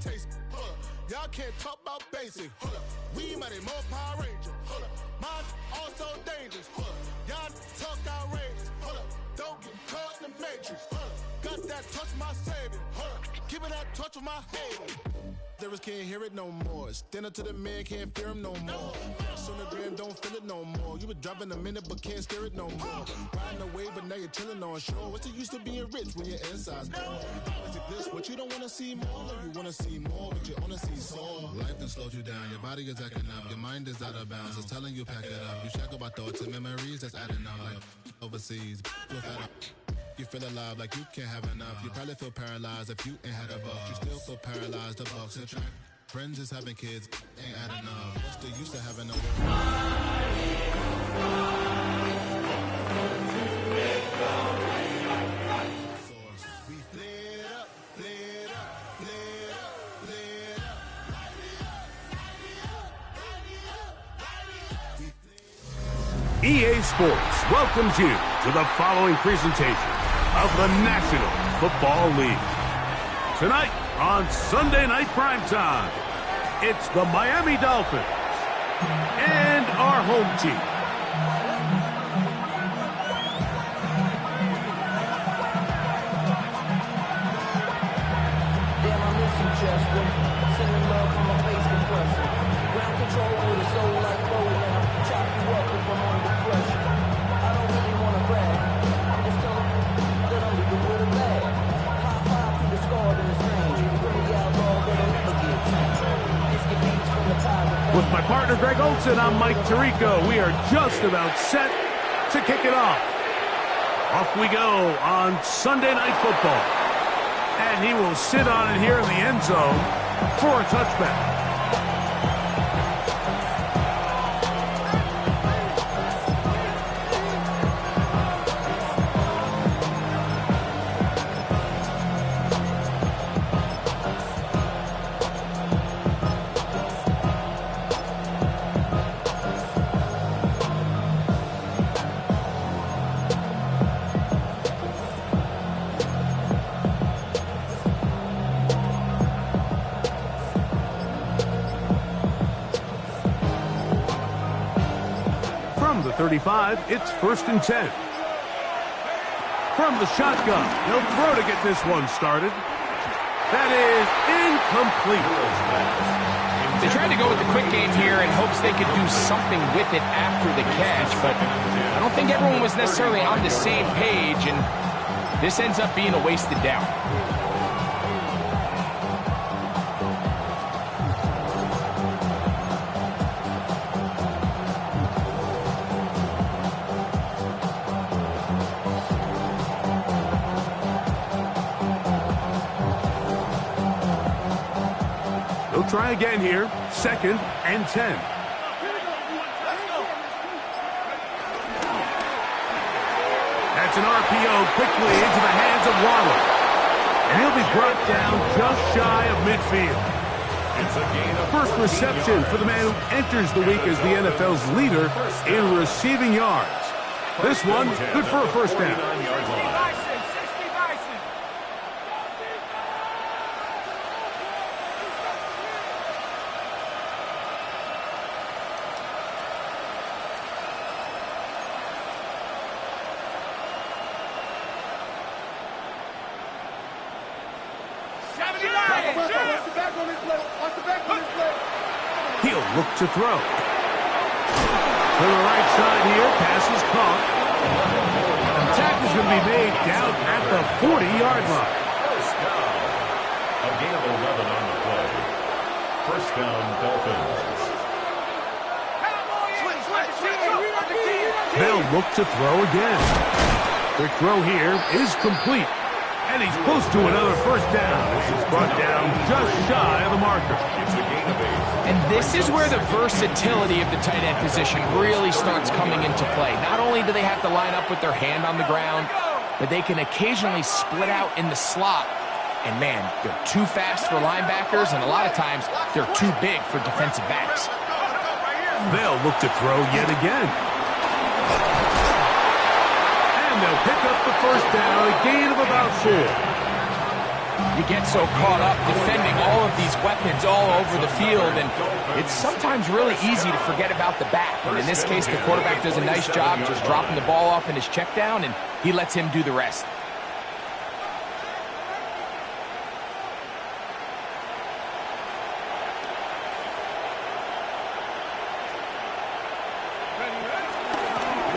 taste. Y'all can't talk about basic. We mighty more Power Ranger. Mine also dangerous. Y'all talk outrageous. Don't get caught in the matrix. Got that touch my savior. Giving that touch with my hater. There can't hear it no more. Stand up to the man, can't fear him no more. Sonogram don't feel it no more. You been driving a minute but can't steer it no more. Riding away but now you're chilling on shore. What's the use of being rich when your inside's poor? Is it this what you don't want to see more? You want to see more but you want to see soul. Life done slowed you down. Your body is acting up. Your mind is out of bounds. It's telling you pack it up. You shackle by thoughts and memories that's adding up. Like overseas. You feel alive like you can't have enough. You probably feel paralyzed if you ain't had a buck. You still feel paralyzed, the bucks and track. Friends is having kids, ain't adding up. What's the use of having a world? We flared up, flared up, flared up, flared up. EA Sports welcomes you to the following presentation of the National Football League. Tonight on Sunday Night Primetime, it's the Miami Dolphins and our home team. Damn, I miss you, Chester. Sending love from a face compressor. Ground control with a soul like Chloe, and I'll chop you up if I'm under pressure. I don't really want to brag. I'm just telling you that I'm leaving with a bag. High five to the scarred and the strange. From the outlaw that'll never get changed. Biscuit beats from the tide. With my partner Greg Olson, I'm Mike Tirico. We are just about set to kick it off. Off we go on Sunday Night Football. And he will sit on it here in the end zone for a touchback. From the 35, it's 1st and 10. From the shotgun, he'll throw to get this one started. That is incomplete. They tried to go with the quick game here in hopes they could do something with it after the catch, but I don't think everyone was necessarily on the same page, and this ends up being a wasted down. He'll try again here, 2nd and 10. That's an RPO quickly into the hands of Waddle. And he'll be brought down just shy of midfield. It's a gain of first reception for the man who enters the week as the NFL's leader in receiving yards. This one, good for a first down. He'll look to throw. To the right side here, pass is caught. The tackle is going to be made down at the 40-yard line. First down. A gain of 11 on the play. First down, Dolphins. They'll look to throw again. Their throw here is complete. And he's close to another first down. This is brought down just shy of the marker. It's a gain of 8. And this is where the versatility of the tight end position really starts coming into play. Not only do they have to line up with their hand on the ground, but they can occasionally split out in the slot. And man, they're too fast for linebackers, and a lot of times they're too big for defensive backs. They'll look to throw yet again. And they'll pick up the first down, a gain of about 4. You get so caught up defending all of these weapons all over the field, and it's sometimes really easy to forget about the back. And in this case, the quarterback does a nice job just dropping the ball off in his check down, and he lets him do the rest.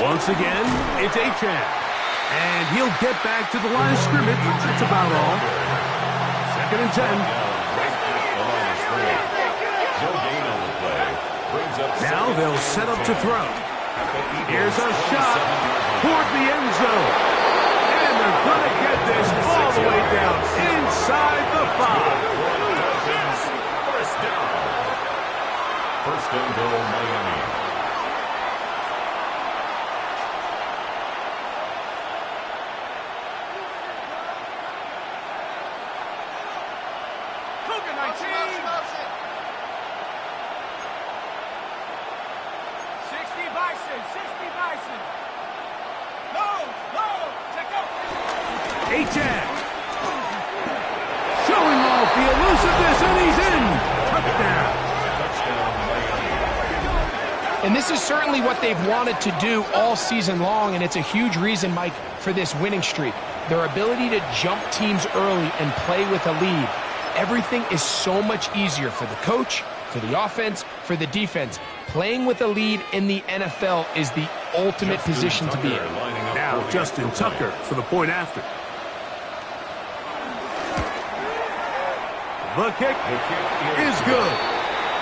Once again, it's Achane. And he'll get back to the line of scrimmage. That's about all. 2nd and 10. Now they'll set up to throw. Here's a shot toward the end zone. And they're going to get this all the way down inside the 5. First and goal, Miami. Achane showing off the elusiveness, and he's in. Touchdown. And this is certainly what they've wanted to do all season long, and it's a huge reason, Mike, for this winning streak. Their ability to jump teams early and play with a lead. Everything is so much easier for the coach, for the offense, for the defense. Playing with a lead in the NFL is the ultimate position to be in. Now Justin Tucker for the point after. The kick is good.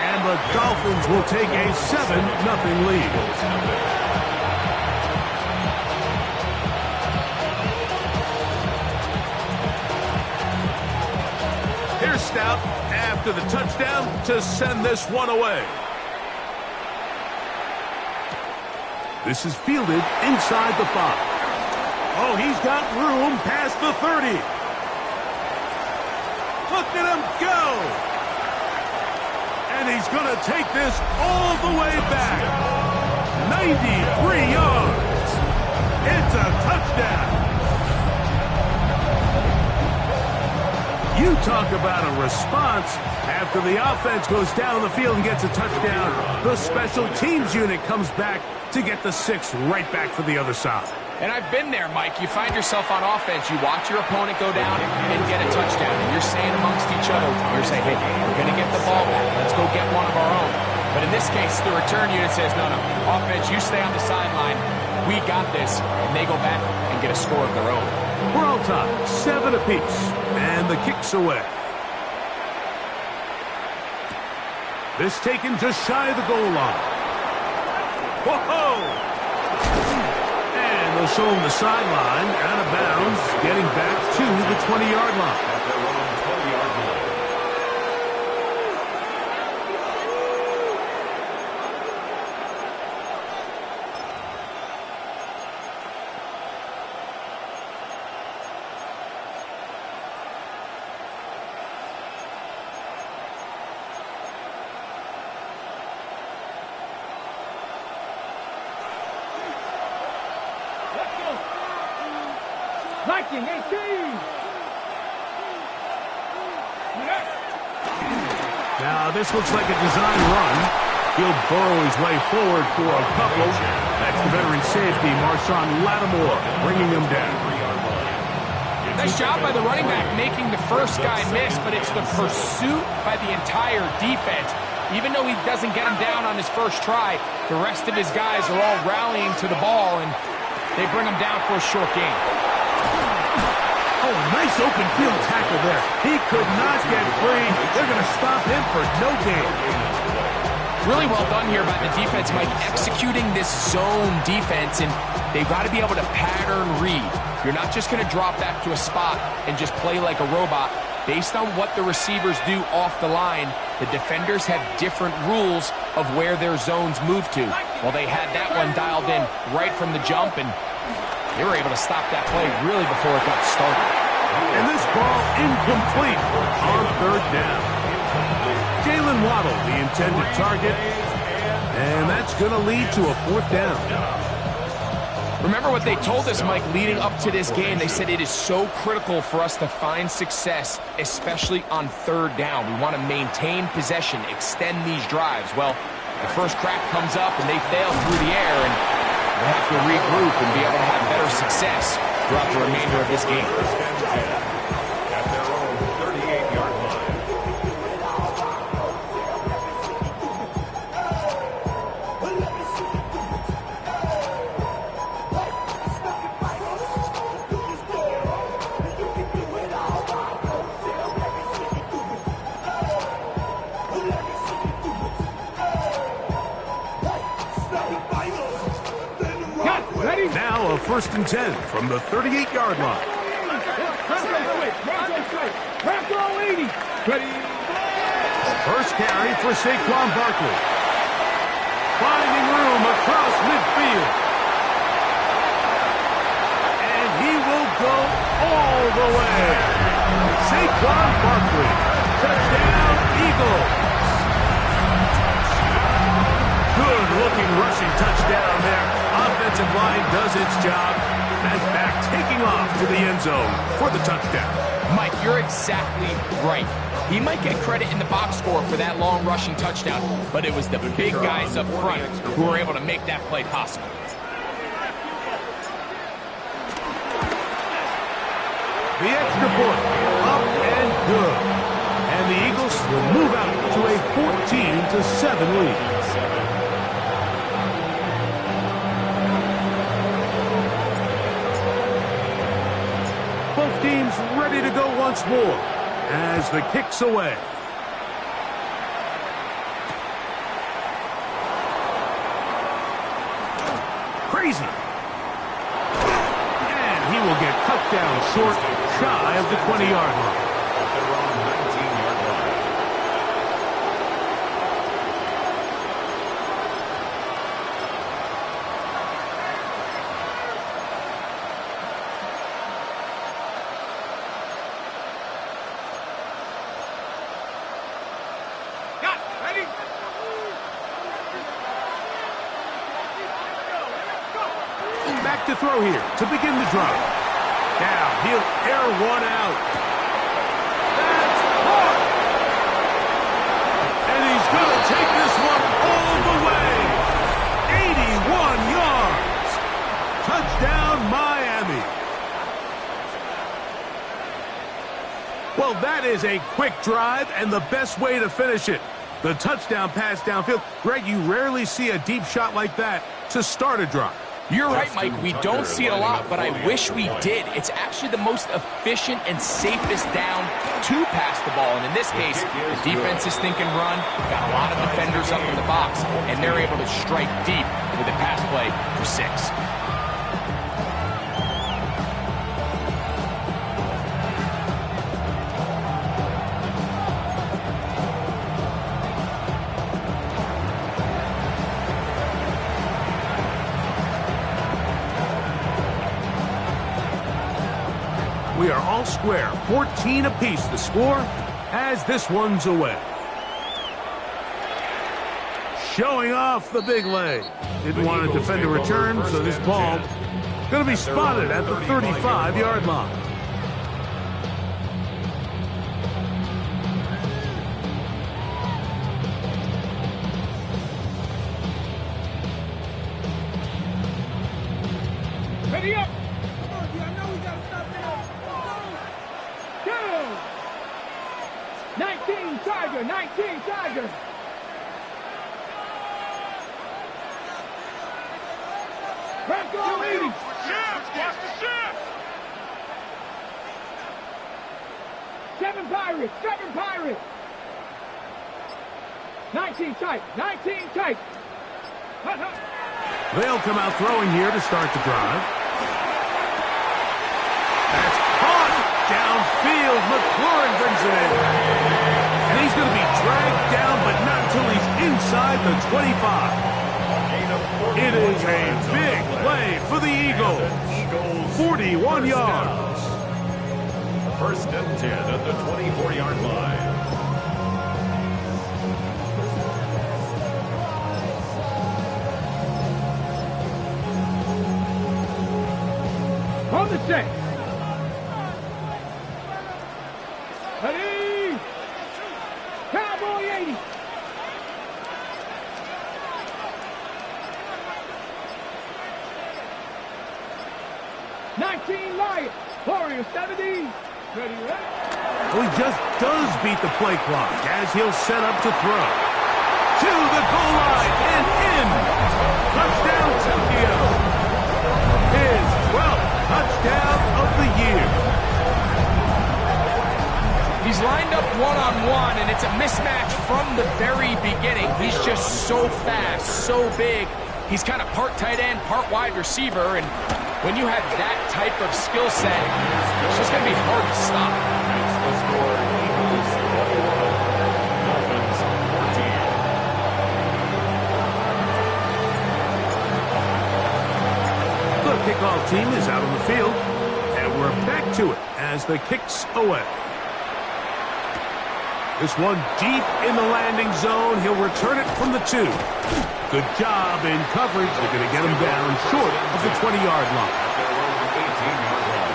And the Dolphins will take a 7-0 lead. Here's Stout after the touchdown to send this one away. This is fielded inside the 5. Oh, he's got room past the 30. Look at him go. And he's going to take this all the way back. 93 yards. It's a touchdown. You talk about a response. After the offense goes down the field and gets a touchdown, the special teams unit comes back to get the 6 right back for the other side. And I've been there, Mike. You find yourself on offense, you watch your opponent go down and get a touchdown, and you're saying amongst each other, you're saying, hey, we're going to get the ball back. Let's go get one of our own. But in this case, the return unit says, no, offense, you stay on the sideline. We got this. And they go back and get a score of their own. We're all tied, 7 apiece, and the kick's away. This taken just shy of the goal line. Whoa! And they'll show him the sideline, out of bounds, getting back to the 20-yard line. At their own 20-yard line. Viking 18! Now, this looks like a design run. He'll burrow his way forward for a couple. That's the veteran safety, Marshawn Lattimore, bringing him down. Nice job by the running back making the first guy miss, but it's the pursuit by the entire defense. Even though he doesn't get him down on his first try, the rest of his guys are all rallying to the ball, and they bring him down for a short gain. Oh, nice open field tackle there. He could not get free. They're going to stop him for no gain. Really well done here by the defense, Mike, executing this zone defense, and they've got to be able to pattern read. You're not just going to drop back to a spot and just play like a robot. Based on what the receivers do off the line, the defenders have different rules of where their zones move to. Well, they had that one dialed in right from the jump, and they were able to stop that play really before it got started. And this ball incomplete on 3rd down. Jalen Waddle, the intended target, and that's going to lead to a 4th down. Remember what they told us, Mike, leading up to this game. They said it is so critical for us to find success, especially on third down. We want to maintain possession, extend these drives. Well, the first crack comes up and they fail through the air, and we'll have to regroup and be able to have better success throughout the remainder of this game. First and 10 at their own 38-yard line. Now a 1st and 10 from the 38-yard line. First carry for Saquon Barkley. Finding room across midfield. And he will go all the way. Saquon Barkley. Touchdown, Eagles. Good-looking rushing touchdown there. Offensive line does its job. And back taking off to the end zone for the touchdown. Mike, you're exactly right. He might get credit in the box score for that long rushing touchdown, but it was the big guys up front who were able to make that play possible. The extra point, up and good. And the Eagles will move out to a 14-7 lead. Both teams ready to go once more as the kick's away. Crazy. And he will get cut down short, shy of the 20-yard line. At their own 19-yard line. Back to throw here to begin the drive. Now he'll air one out. That's caught. And he's going to take this one all the way. 81 yards. Touchdown, Miami. Well, that is a quick drive and the best way to finish it. The touchdown pass downfield. Greg, you rarely see a deep shot like that to start a drive. You're right, Mike. We don't see it a lot, but I wish we did. It's actually the most efficient and safest down to pass the ball. And in this case, the defense is thinking run, got a lot of defenders up in the box, and they're able to strike deep with a pass play for 6. We are all square, 14 apiece the score as this one's away. Showing off the big leg. Didn't want to defend a return, so this ball going to be spotted at the 35-yard line. Ready up! 19 Tiger, 19 Tiger. Back on leading. Shift, watch the shift. 7 Pirates, 7 Pirates. 19 tight, 19 tight. They'll come out throwing here to start the drive. That's caught downfield. McLaurin brings it in. And he's going to be dragged down, but not until he's inside the 25. It is a big play for the Eagles. 41 yards. First and 10 at the 24-yard line. the set. Ready? Cowboy 80. Lion. Warrior 70. Ready, ready. Well, he just does beat the play clock as he'll set up to throw. To the goal line and in. Touchdown, Tokyo. His 12th touchdown of the year. He's lined up one-on-one, and it's a mismatch from the very beginning. He's just so fast, so big. He's kind of part tight end, part wide receiver, and when you have that type of skill set, it's just going to be hard to stop. That's the score. Eagles 41, Dolphins 14. The kickoff team is out on the field, and we're back to it as the kick's away. This one deep in the landing zone. He'll return it from the 2. Good job in coverage. They're going to get him down short of the 20-yard line. At their own 18-yard line.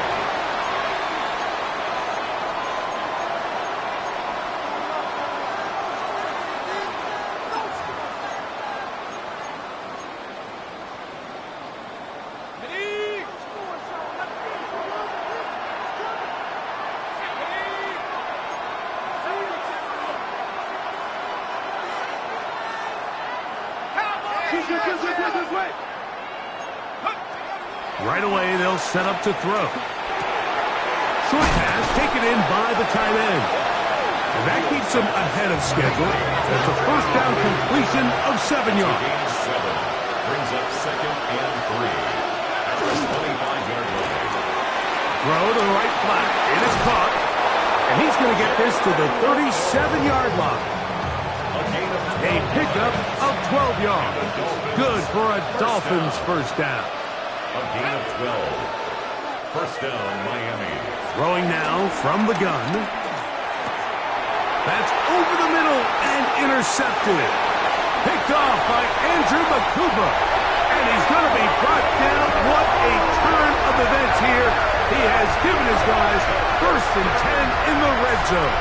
Right away, they'll set up to throw. Short pass taken in by the tight end. And that keeps him ahead of schedule. That's a first down completion of 7 yards. Gain 7. Brings up 2nd and 3. At the 25-yard line. Throw to the right flat. It is caught. And he's going to get this to the 37-yard line. A pickup of 12 yards. Good for a Dolphins first down. A gain of 12. First down, Miami. Throwing now from the gun. That's over the middle and intercepted. Picked off by Andrew Makuba. And he's going to be brought down. What a turn of events here. He has given his guys 1st and 10 in the red zone.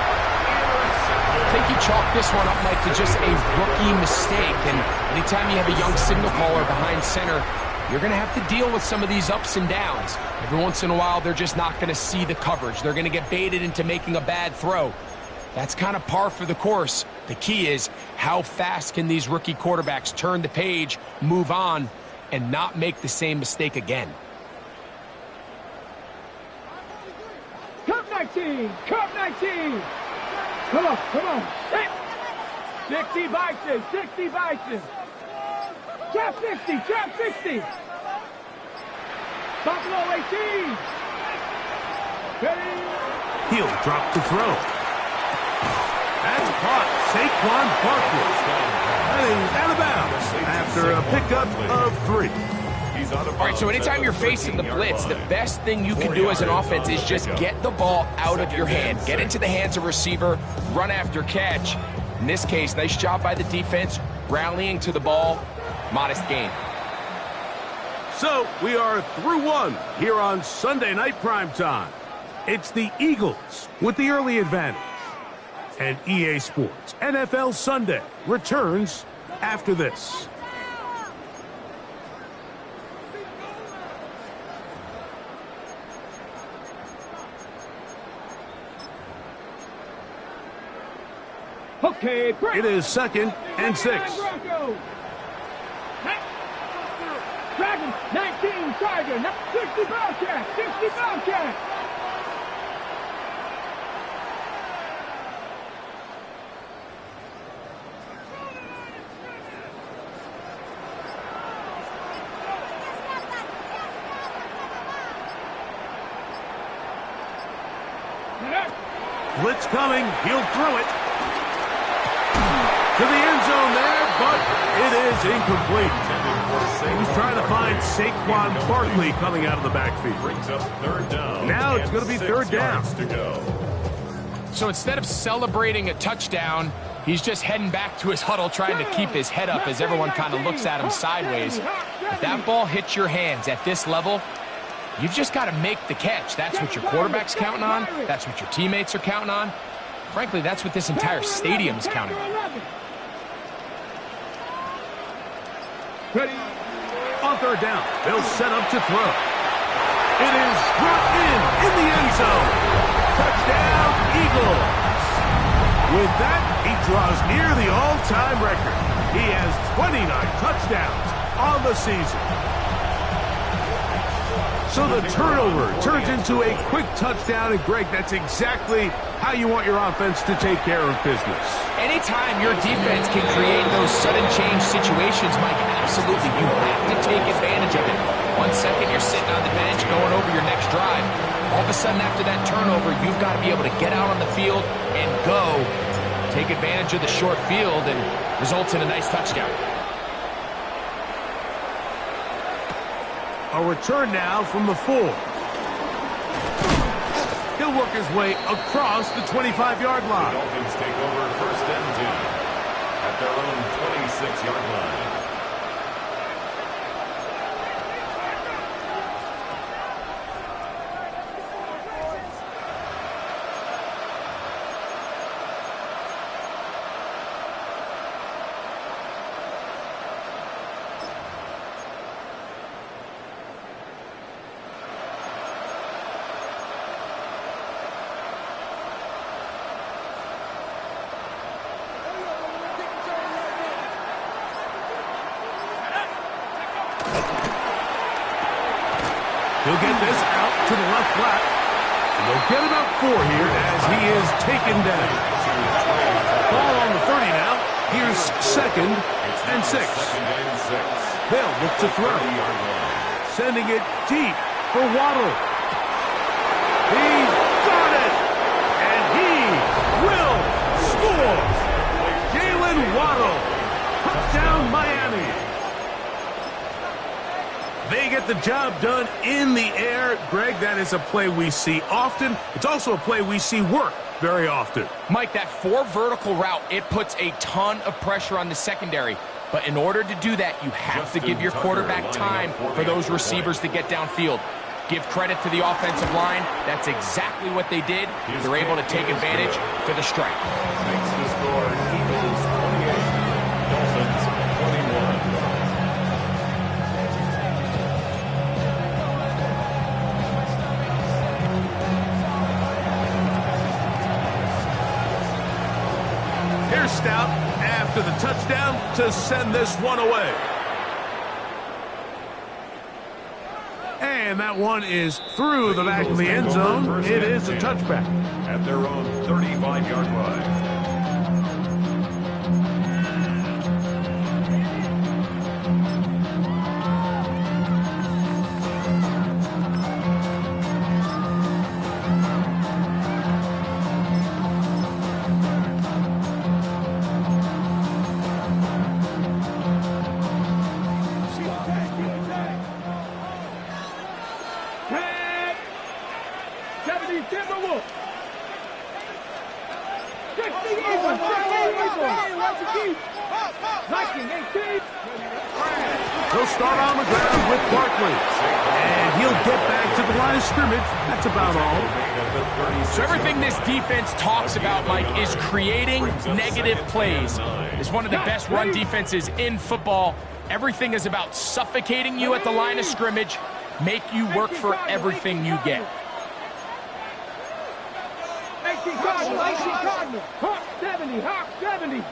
I think you chalk this one up, Mike, to just a rookie mistake. And anytime you have a young signal caller behind center, you're going to have to deal with some of these ups and downs. Every once in a while, they're just not going to see the coverage. They're going to get baited into making a bad throw. That's kind of par for the course. The key is how fast can these rookie quarterbacks turn the page, move on, and not make the same mistake again. Cup 19. Cup 19. Come on, come on. 60 Bison. 60 Bison. Trap 60, trap 60. Buffalo 18. Ready? He'll drop the throw. That's caught. Saquon Barkley. And he's out of bounds after a pickup of 3. He's out of All right, so anytime you're facing the blitz, the best thing you can do as an offense is just get the ball out of your hand. Get into the hands of receiver, run after catch. In this case, nice job by the defense, rallying to the ball. Modest gain. So we are through 1 here on Sunday Night Primetime. It's the Eagles with the early advantage. And EA Sports NFL Sunday returns after this. Okay, break. It is 2nd and 6. Dragon, 19, Tiger, 60 Bobcat, 60 Bobcat. Blitz coming. He'll throw it to the end zone there, but it is incomplete. He was trying to find Saquon Barkley coming out of the backfield. Brings up 3rd down. Now it's going to be 3rd down. To go. So instead of celebrating a touchdown, he's just heading back to his huddle trying to keep his head up as everyone kind of looks at him sideways. If that ball hits your hands at this level, You've just got to make the catch. That's what your quarterback's counting on. That's what your teammates are counting on. Frankly, that's what this entire stadium is counting on. Ready? On third down, they'll set up to throw. It is brought in the end zone. Touchdown, Eagles. With that, he draws near the all-time record. He has 29 touchdowns on the season. So the turnover turns into a quick touchdown, and Greg, that's exactly how you want your offense to take care of business. Anytime your defense can create those sudden change situations, Mike, absolutely, you have to take advantage of it. 1 second, you're sitting on the bench going over your next drive. All of a sudden, after that turnover, you've got to be able to get out on the field and go. Take advantage of the short field and results in a nice touchdown. A return now from the 4. He'll work his way across the 25-yard line. The Dolphins take over first and 10 at their own 26-yard line. He'll get this out to the left flat. And they'll get about 4 here as he is taken down. Ball on the 30 now. Here's second and 6. They'll look to throw. Sending it deep for Waddle. He's got it! And he will score! Jalen Waddle. Touchdown, Miami. They get the job done in the air. Greg, that is a play we see often. It's also a play we see work very often. Mike, that 4 vertical route, it puts a ton of pressure on the secondary. But in order to do that, you have to give your quarterback time for those receivers to get downfield. Give credit to the offensive line. That's exactly what they did. They're able to take advantage for the strike. Makes the score Eagles 28, Dolphins 21. Here's Stout after the touchdown to send this one away. And that one is through the back of the end zone. It is a touchback. At their own 35-yard line. He'll start on the ground with Barkley. And he'll get back to the line of scrimmage. That's about all. So everything this defense talks about, Mike, is creating negative plays. It's one of the best run defenses in football. Everything is about suffocating you at the line of scrimmage, make you work for everything you get. 18 Cardinal, Hawk 70, Hawk 70.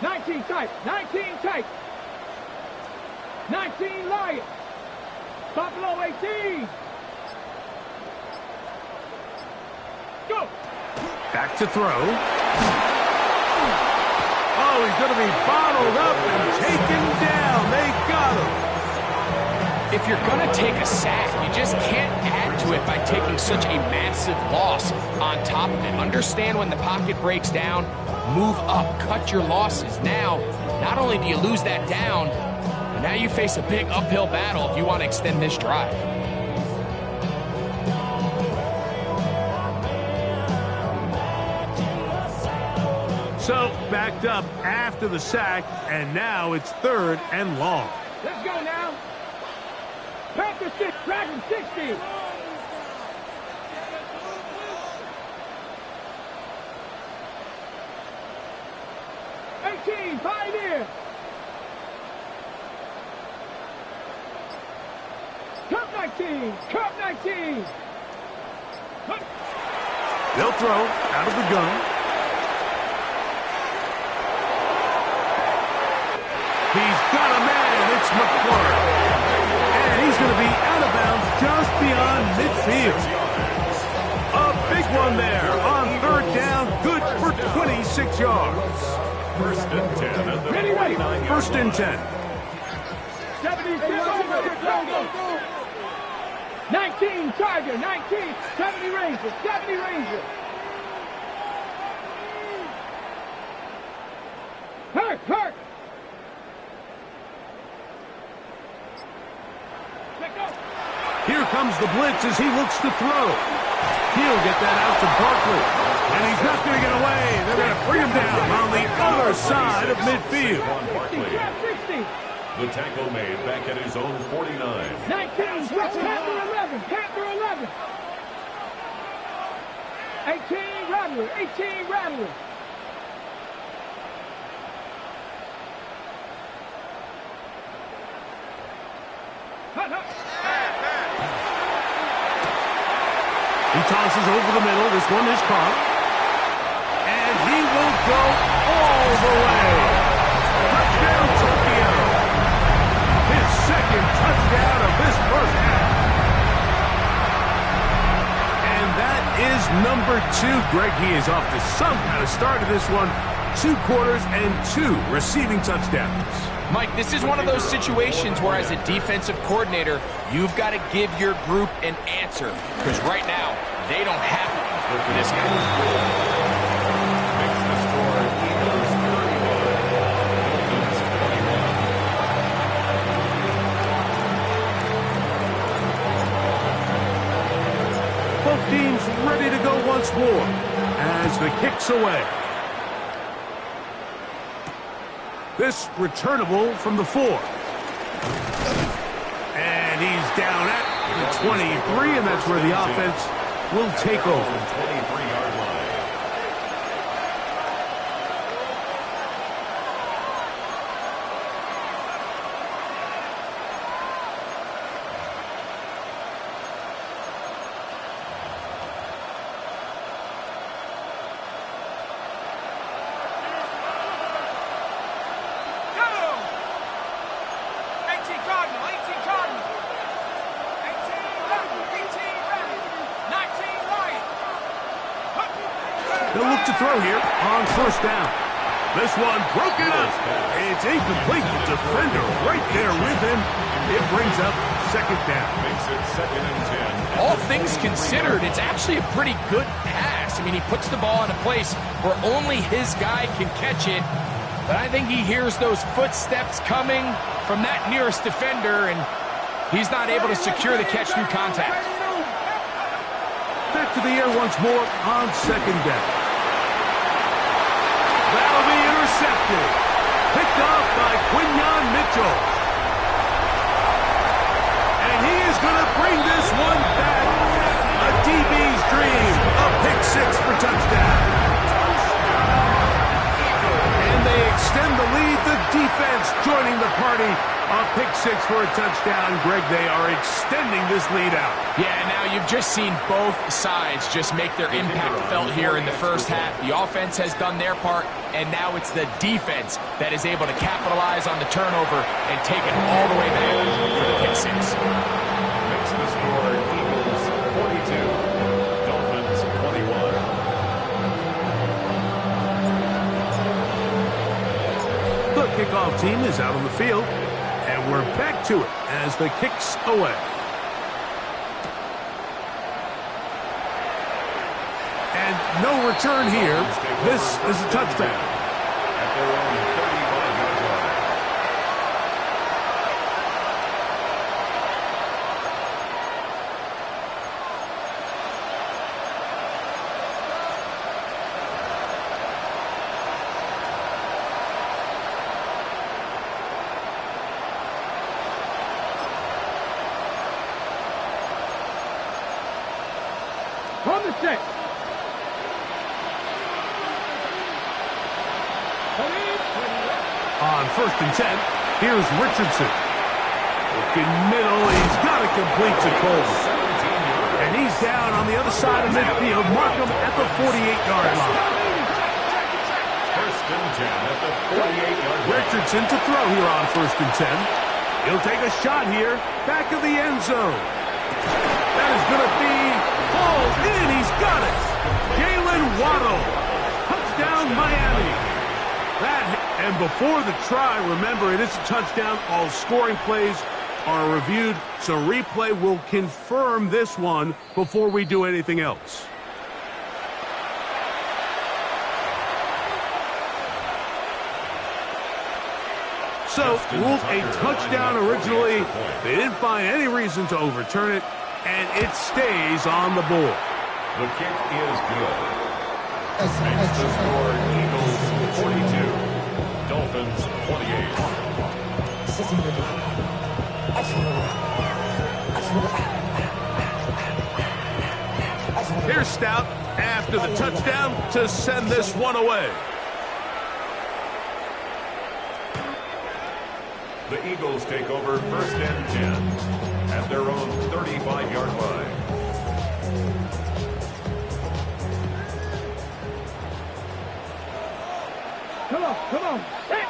19 tight, 19 tight. 19 Lions. Buffalo 18. Go. Back to throw. Oh, he's going to be bottled up and taken down. They got him. If you're going to take a sack, you just can't add to it by taking such a massive loss on top of it. Understand when the pocket breaks down, move up, cut your losses. Now, not only do you lose that down, but now you face a big uphill battle if you want to extend this drive. So, backed up after the sack, and now it's 3rd and long. Let's go now. Panther 6, Dragon 60. Pioneer! Cup 19! Cup 19! They'll throw out of the gun. He's got a man. It's McClure. And he's going to be out of bounds just beyond midfield. A big one there on third down. Good for 26 yards. First and 10 at the 49. First and 10. 19 Charger, 19, 70 Ranger, 70 Ranger. Hurt. Here comes the blitz as he looks to throw. He'll get that out to Barkley. And he's not going to get away. They're going to bring him down on the other side of midfield. 60. The tackle made back at his own 49. 19, Panther 11, Panther 11. 18, Rattler, 18, Rattler. He tosses over the middle. This one is caught. And he will go all the way. Touchdown, Tokyo. His second touchdown of this first half. And that is number 2. Greg, he is off to some kind of start of this one. 2 quarters and 2 receiving touchdowns. Mike, this is one of those situations where as a defensive coordinator, you've got to give your group an answer. Because right now, they don't have one for this guy. Makes the score Eagles 31. Both teams ready to go once more as the kick's away. This returnable from the 4. And he's down at the 23, and that's where the offense will take over. 23-yard line. They'll look to throw here on first down. This one broken up. It's incomplete. The defender right there with him. It brings up second down. Makes it second and 10. All things considered, it's actually a pretty good pass. I mean, he puts the ball in a place where only his guy can catch it. But I think he hears those footsteps coming from that nearest defender, and he's not able to secure the catch through contact. Back to the air once more on second down. That'll be intercepted. Picked off by Quinyon Mitchell. And he is going to bring this one back. A DB's dream. A pick 6 for touchdown. And they extend the lead. The defense joining the party. A pick 6 for a touchdown. Greg, they are extending this lead out. Yeah, now you've just seen both sides just make their impact felt here in the first half. The offense has done their part, and now it's the defense that is able to capitalize on the turnover and take it all the way back for the pick 6. Makes the score Eagles 42, Dolphins 21. The kickoff team is out on the field, and we're back to it as the kick's away. And no return here. This is a touchdown. At their own 35-yard line. set. On 1st and 10, here's Richardson. Looking middle, he's got it complete to Cole. And he's down on the other side of midfield. Mark him at the 48-yard line. 1st and 10 at the 48-yard line. Richardson to throw here on 1st and 10. He'll take a shot here, back of the end zone. That is going to be hauled in. He's got it. Jalen Waddle. Touchdown, Miami. And before the try, remember, it is a touchdown. All scoring plays are reviewed, so replay will confirm this one before we do anything else. So, ruled a touchdown originally. They didn't find any reason to overturn it, and it stays on the board. The kick is good. Makes the score Eagles 42. Dolphins 28. Here's Stout after the touchdown to send this one away. The Eagles take over 1st and 10 at their own 35-yard line. Come on. Hey!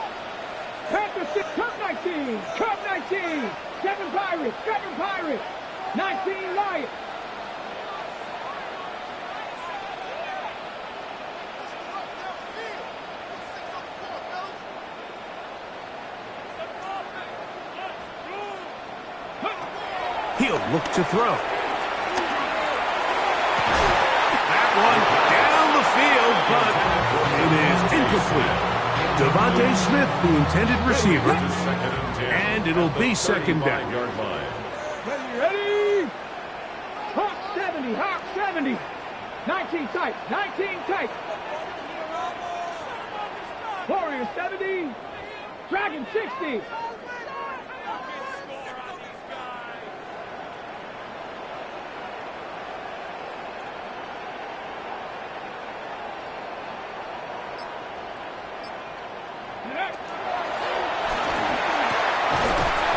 Panther 6, Cup 19, Cup 19. 7 Pirates, 19 Lions. He'll look to throw. That one down the field, but it is incomplete. Devontae Smith, the intended receiver, and it'll be 2nd down. Ready? Hawk 70. 19 tight. Warriors 70. Dragon 60.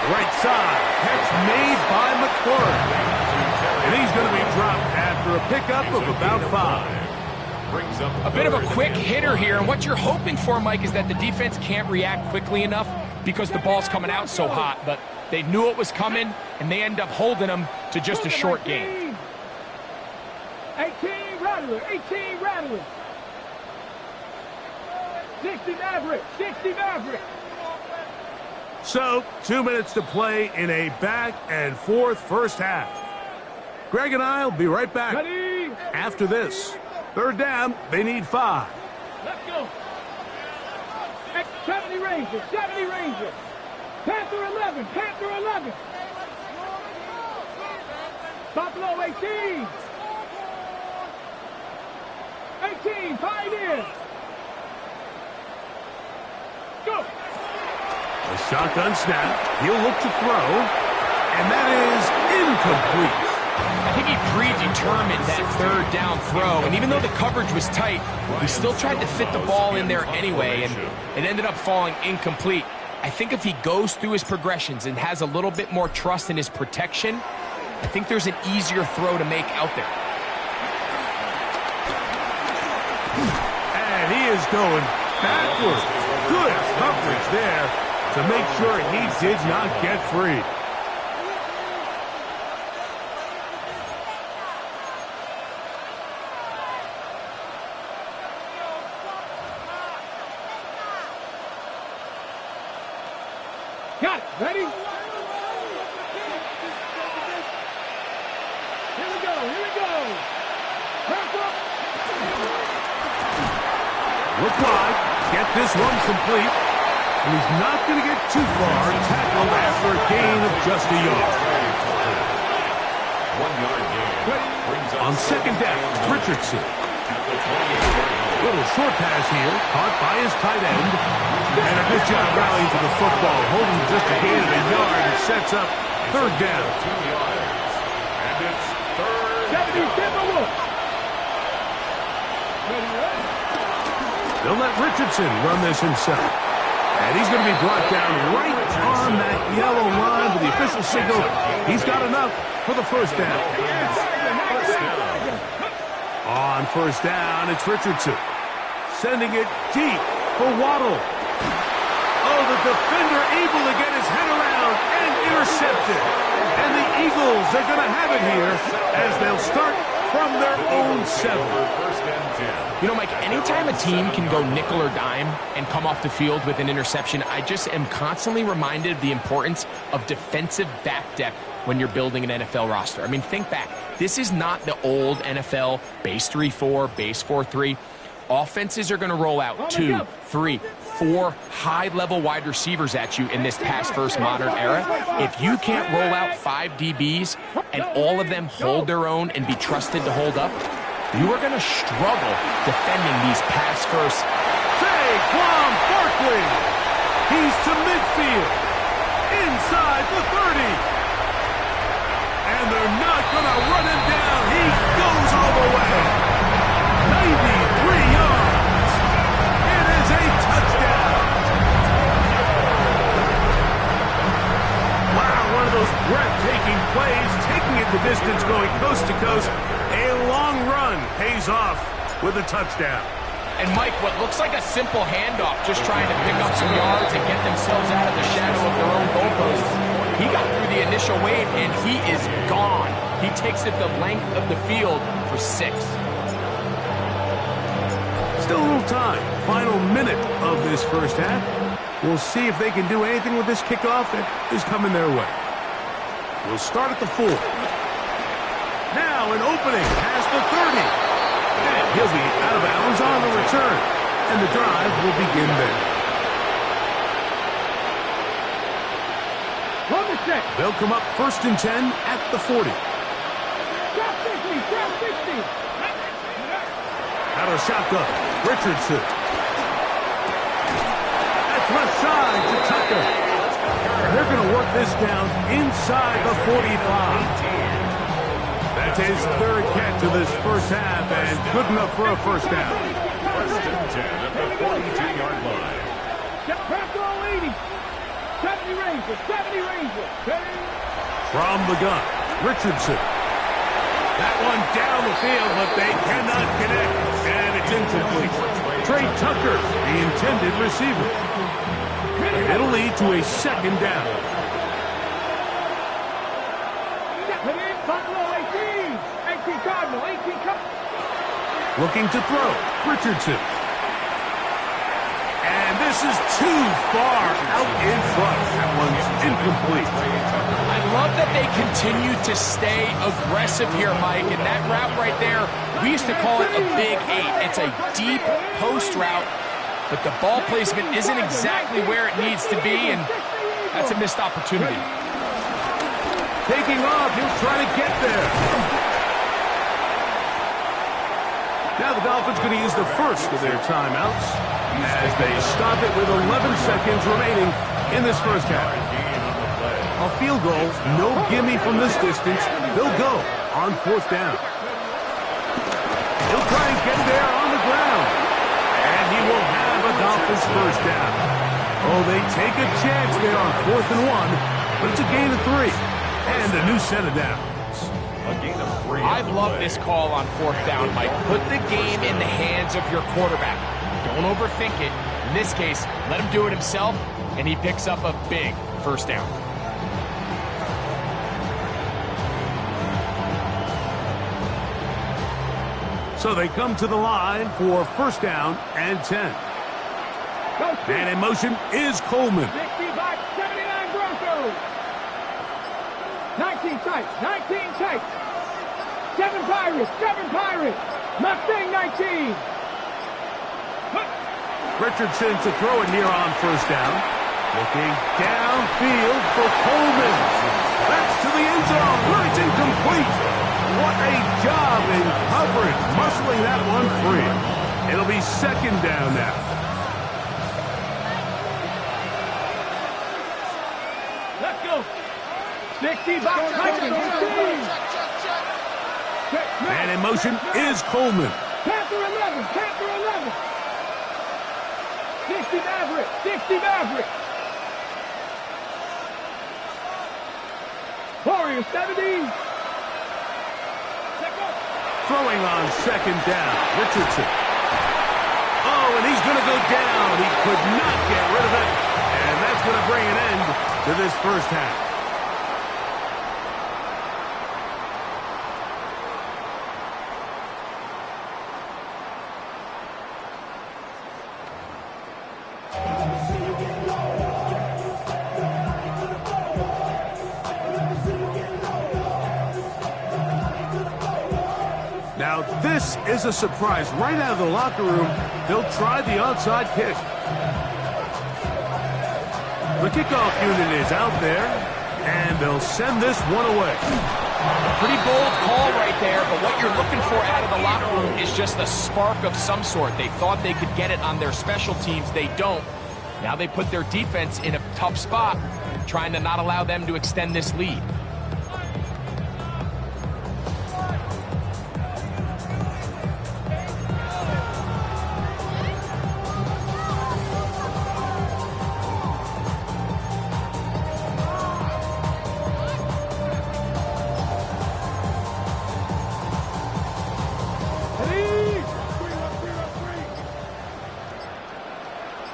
Right side. Catch made by McClure. And he's going to be dropped after a pickup of about 5. A bit of a quick hitter here, and what you're hoping for, Mike, is that the defense can't react quickly enough because the ball's coming out so hot, but they knew it was coming, and they end up holding them to just a short game. 18 Rattler. 60 Maverick. So, 2 minutes to play in a back-and-forth first half. Greg and I will be right back after this. 3rd down, they need 5. Let's go. 70 Rangers. Panther 11. Buffalo 18. 18, Pioneers. Go. A shotgun snap. He'll look to throw. And that is incomplete. I think he predetermined that 3rd down throw, and even though the coverage was tight, he still tried to fit the ball in there anyway, and it ended up falling incomplete. I think if he goes through his progressions and has a little bit more trust in his protection, I think there's an easier throw to make out there. And he is going backwards. Good coverage there to make sure he did not get free. Got it. Ready? Here we go. Look wide. Get this one complete. And he's not going to get too far. Tackled after a gain of just a yard. 1 yard gain. On 2nd down, Richardson. Little short pass here. Caught by his tight end. And a good job rallying to the football. Holding just a gain of a yard. It sets up 3rd down. 2 yards. And it's 3rd 70 Timberwolves. They'll let Richardson run this himself. And he's going to be brought down right on that yellow line with the official signal. He's got enough for the first down. On first down, it's Richardson. Sending it deep for Waddle. Oh, the defender able to get his head around and intercepted. And the Eagles are going to have it here as they'll start from their own 7. You know, Mike, anytime a team can go nickel or dime and come off the field with an interception, I just am constantly reminded of the importance of defensive back depth when you're building an NFL roster. I mean, think back. This is not the old NFL base 3-4, base 4-3. Offenses are going to roll out 2, 3, 4 high-level wide receivers at you in this pass-first modern era. If you can't roll out 5 DBs and all of them hold their own and be trusted to hold up, you are going to struggle defending these pass-first. Saquon Barkley. He's to midfield. Inside the 30. And they're not going to run him down. He goes all the way. 93 yards. It is a touchdown. Wow, one of those breathtaking plays, taking it the distance, going coast to coast. A long run pays off with a touchdown. And Mike, what looks like a simple handoff, just trying to pick up some yards and get themselves out of the shadow of their own goalposts. He got through the initial wave, and he is gone. He takes it the length of the field for 6. Still a little time. Final minute of this first half. We'll see if they can do anything with this kickoff that is coming their way. We'll start at the 4. Now an opening past the 30. And he'll be out of bounds on the return. And the drive will begin there. They'll come up 1st and 10 at the 40. Drop 60, drop 60. Out of shotgun, Richardson. That's left side to Tucker. And they're going to work this down inside the 45. That's his 3rd catch of this first half, and good enough for a first down. 1st and 10 at the 42-yard line. Get back to all 80. 70 Rangers, 70 Rangers. From the gun, Richardson. That one down the field, but they cannot connect, and it's incomplete. Trey Tucker, the intended receiver. It'll lead to a 2nd down. Looking to throw, Richardson. And this is too far out in front. That one's incomplete. I love that they continue to stay aggressive here, Mike. And that route right there, we used to call it a big 8. It's a deep post route, but the ball placement isn't exactly where it needs to be, and that's a missed opportunity. Taking off, he'll try to get there. Now the Dolphins going to use the first of their timeouts as they stop it with 11 seconds remaining in this first half. A field goal, no gimme from this distance. They'll go on 4th down. He'll try and get there on the ground. And he will have a Dolphins first down. Oh, they take a chance there on 4th and 1, but it's a gain of 3 and a new set of downs. I love this call on 4th down, Mike. Put the game in the hands of your quarterback. Don't overthink it. In this case, let him do it himself, and he picks up a big first down. So they come to the line for 1st down and 10. And in motion is Coleman. 65-79 Broncos. 19 tight, 19 tight. 7 Pirates, 7 Pirates. Mustang 19. Richardson to throw it here on 1st down. Looking downfield for Coleman. That's to the end zone where it's incomplete. What a job in coverage, muscling that one free. It'll be 2nd down now. Let's go. 60 box. And in motion is Coleman. Panther 11, Panther 11. 60 Maverick, 60 Maverick. Warrior 70. Throwing on second down, Richardson. Oh, and he's going to go down. He could not get rid of it. And that's going to bring an end to this first half. Now, this is a surprise. Right out of the locker room, they'll try the onside kick. The kickoff unit is out there, and they'll send this one away. Pretty bold call right there, but what you're looking for out of the locker room is just a spark of some sort. They thought they could get it on their special teams. They don't. Now they put their defense in a tough spot, trying to not allow them to extend this lead.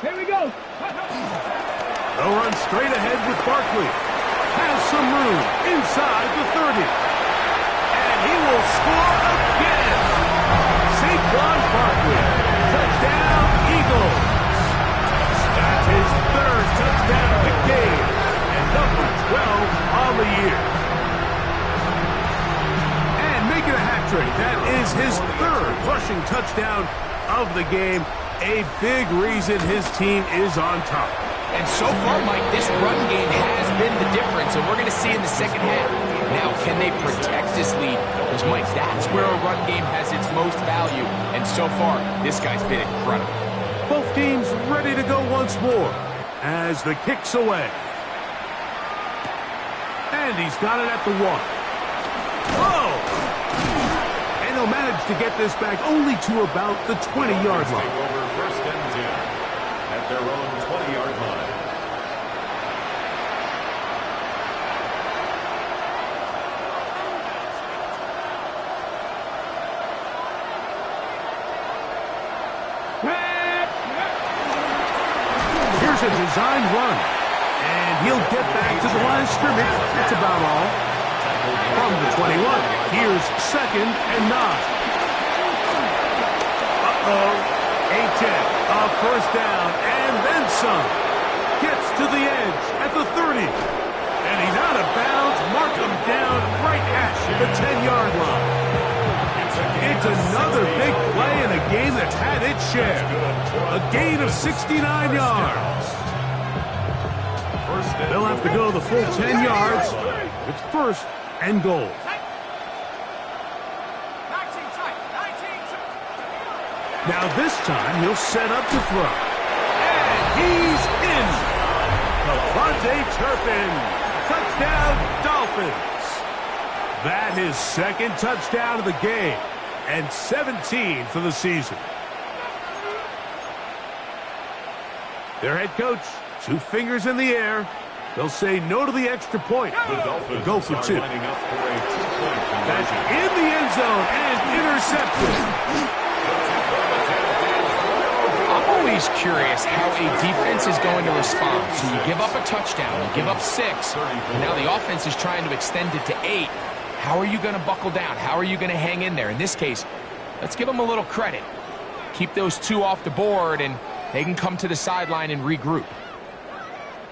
Here we go. They'll run straight ahead with Barkley. Has some room inside the 30. And he will score again. Saquon Barkley. Touchdown, Eagles. That's his third touchdown of the game. And number 12 on the year. And making a hat trick. That is his third rushing touchdown of the game. A big reason his team is on top. And so far, Mike, this run game has been the difference, and we're going to see in the second half. Now, can they protect this lead? Because, Mike, that's where a run game has its most value. And so far, this guy's been incredible. Both teams ready to go once more as the kick's away. And he's got it at the 1. Oh! And he'll manage to get this back only to about the 20-yard line. Over first and 10 at their own 20-yard line. Here's a designed run. And he'll get back to the line of scrimmage. That's about all. From the 21, here's second and 9. A-10, a first down, and then some. Gets to the edge at the 30. And he's out of bounds. Mark him down right at the 10-yard line. It's another big play in a game that's had its share. A gain of 69 yards. They'll have to go the full 10 yards. It's first and goal. Now this time he'll set up to throw. And he's in. Devontae Turpin. Touchdown, Dolphins. That is second touchdown of the game. And 17 for the season. Their head coach, 2 fingers in the air. They'll say no to the extra point. The Dolphins Go for 2. lining up for a 2-point That's conversion. in the end zone and intercepted. I'm always curious how a defense is going to respond. So you give up a touchdown, you give up 6, and now the offense is trying to extend it to 8. How are you going to buckle down? How are you going to hang in there? In this case, let's give them a little credit. Keep those 2 off the board, and they can come to the sideline and regroup.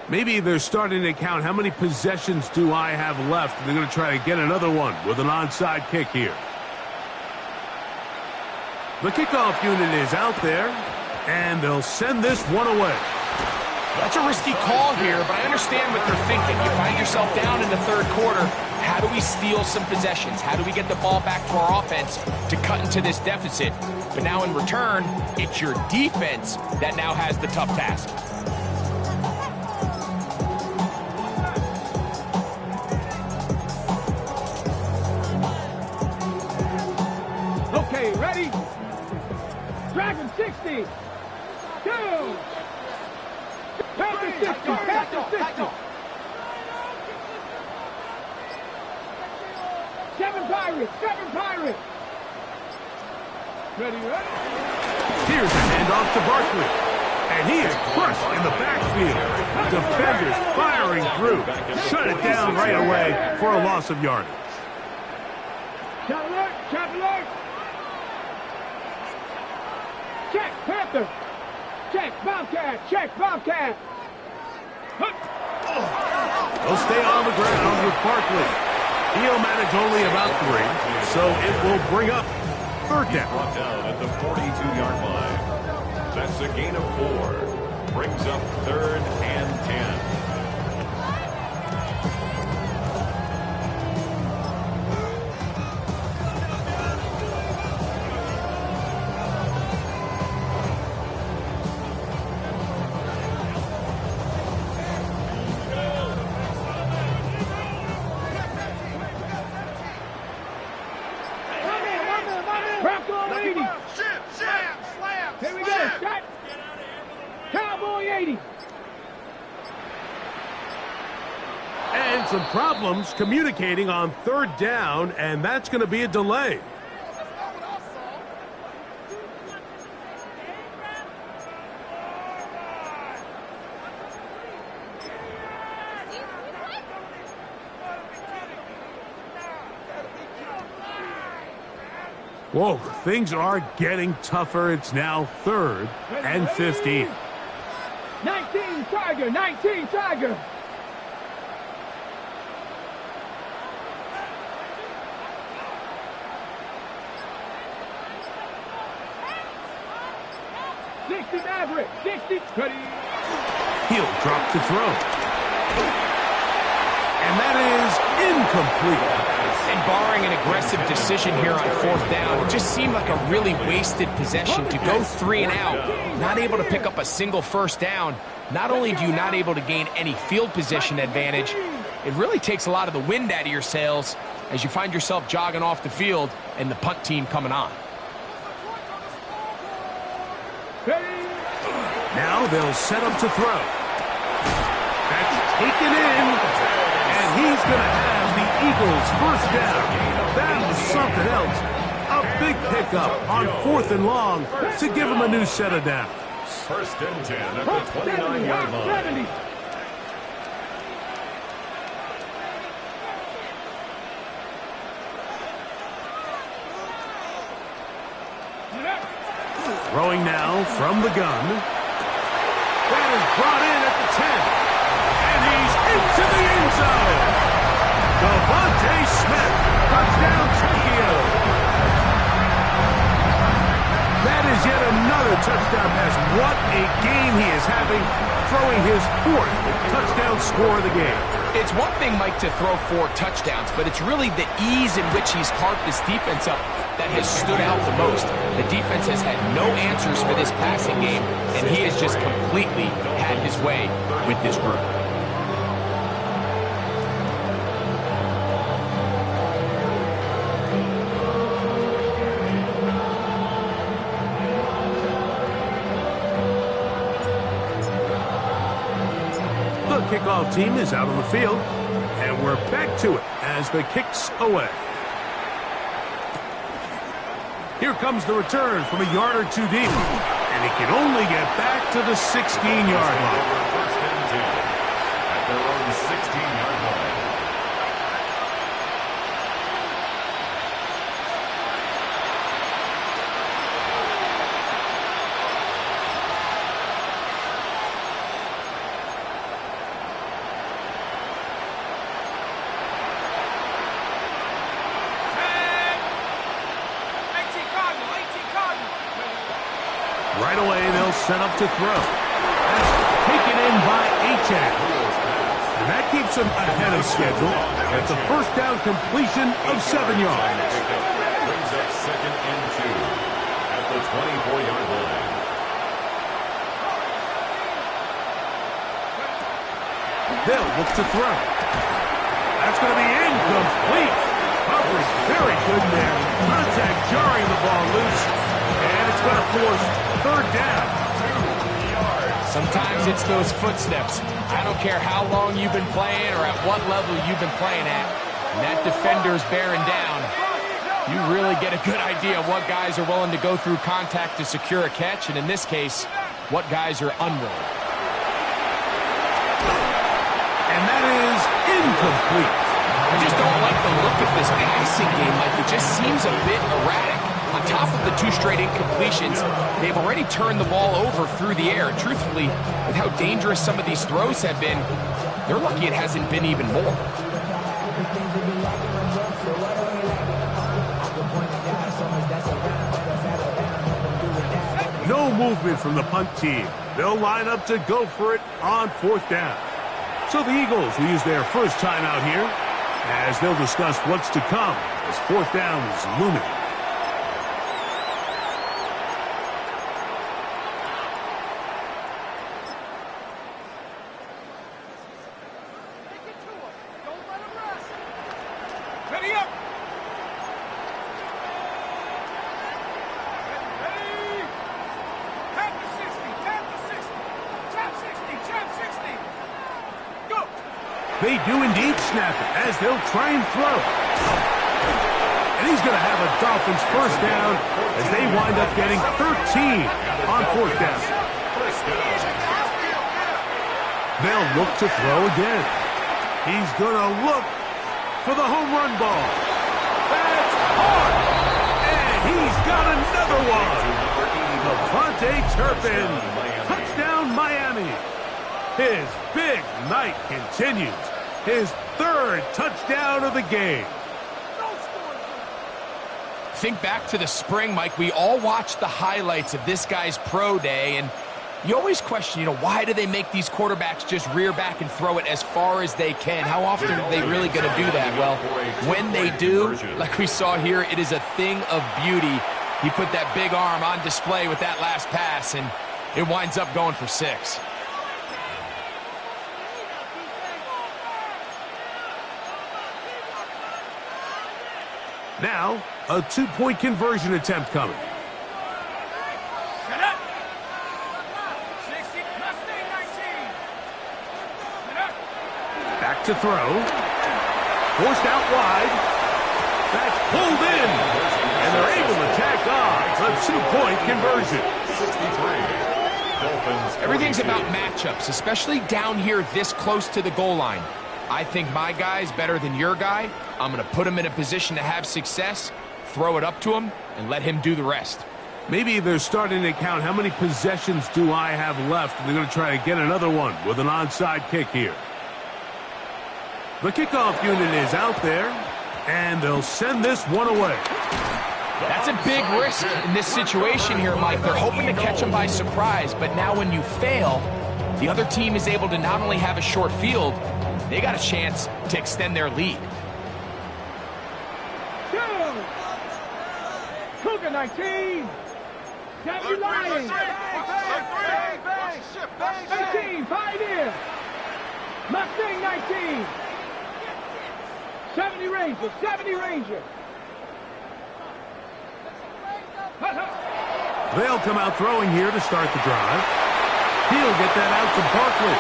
Maybe they're starting to count how many possessions do I have left, and they're going to try to get another one with an onside kick here. The kickoff unit is out there, and they'll send this one away. That's a risky call here, but I understand what they're thinking. You find yourself down in the third quarter. How do we steal some possessions? How do we get the ball back to our offense to cut into this deficit? But now in return, it's your defense that now has the tough task. Okay, ready? Second 60. 2. Panther 60. Panther 60. 7 Pirates. 7 Pirates. Ready, ready. Here's a handoff to Barkley. And he is crushed in the backfield. Defenders firing through. Shut it down right away for a loss of yardage. Shot alert. Shot alert. Check, Panther. Check, Bobcat. Check, Bobcat. They'll stay on the ground with Barkley. He'll manage only about 3, so it will bring up third down. Brought down at the 42-yard line. That's a gain of 4. Brings up 3rd and 10. Bronco 80. Here we go. Shot. Cowboy 80. And some problems communicating on third down, and that's going to be a delay. Whoa, things are getting tougher. It's now 3rd and 15. 19 Tiger. 19 Tiger. Maverick, 60, ready. He'll drop to throw. And that is incomplete. And barring an aggressive decision here on 4th down, it just seemed like a really wasted possession to go 3 and out. Not able to pick up a single first down. Not only do you not able to gain any field position advantage, it really takes a lot of the wind out of your sails as you find yourself jogging off the field and the punt team coming on. Now they'll set him to throw. That's taken in, and he's going to have the Eagles first down. That was something else. A big pickup on 4th and long to give him a new set of downs. 1st and 10 at the 29-yard line. Throwing now from the gun. That is brought in at the 10. And he's into the end zone. Devontae Smith, touchdown Tokyo. That is yet another touchdown pass. What a game he is having, throwing his 4th touchdown score of the game. It's one thing, Mike, to throw 4 touchdowns, but it's really the ease in which he's carved this defense up that has stood out the most. The defense has had no answers for this passing game, and he has just completely had his way with this group. The kickoff team is out on the field, and we're back to it as the kick's away. Here comes the return from a yard or 2 deep, and he can only get back to the 16-yard line. 1st and 10 at their own 16-yard line. Right away, they'll set up to throw. That's taken in by Achane. And that keeps him ahead of schedule. It's a first down completion of 7 yards. Brings up 2nd and 2 at the 24-yard line. They'll look to throw. That's going to be incomplete. Coverage very good there. Contact jarring the ball loose. And it's going to force third down. Sometimes it's those footsteps. I don't care how long you've been playing or at what level you've been playing at. When that defender's bearing down, you really get a good idea of what guys are willing to go through contact to secure a catch, and in this case, what guys are unwilling. And that is incomplete. I just don't like the look of this passing game. Like, it just seems a bit erratic. On top of the 2 straight incompletions, they've already turned the ball over through the air. Truthfully, with how dangerous some of these throws have been, they're lucky it hasn't been even more. No movement from the punt team. They'll line up to go for it on 4th down. So the Eagles will use their first timeout here as they'll discuss what's to come as 4th down is looming. Ready up! They do indeed snap it as they'll try and throw. And he's going to have a Dolphins first down as they wind up getting 13 on 4th down. They'll look to throw again. He's going to look for the home run ball. That's hard. And he's got another one. Devontae Turpin. Touchdown, Miami. His big night continues. His 3rd touchdown of the game. Think back to the spring, Mike. We all watched the highlights of this guy's pro day, and you always question, why do they make these quarterbacks just rear back and throw it as far as they can? How often are they really going to do that? Well, when they do, like we saw here, it is a thing of beauty. He put that big arm on display with that last pass, and it winds up going for 6. Now, a 2-point conversion attempt coming. Shut up! 60, Mustang 19. Shut up! Back to throw. Forced out wide. That's pulled in. And they're able to tack on a 2-point conversion. 63. Everything's about matchups, especially down here this close to the goal line. I think my guy's better than your guy. I'm going to put him in a position to have success, throw it up to him, and let him do the rest. Maybe they're starting to count how many possessions do I have left, and they're going to try to get another one with an onside kick here. The kickoff unit is out there, and they'll send this one away. That's a big risk in this situation here, Mike. They're hoping to catch him by surprise, but now when you fail, the other team is able to not only have a short field, they got a chance to extend their lead. Cougar 19. W Lions. 18, 5 in. Mustang 19. 70 Ranger, 70 Ranger. They'll come out throwing here to start the drive. He'll get that out to Barkley.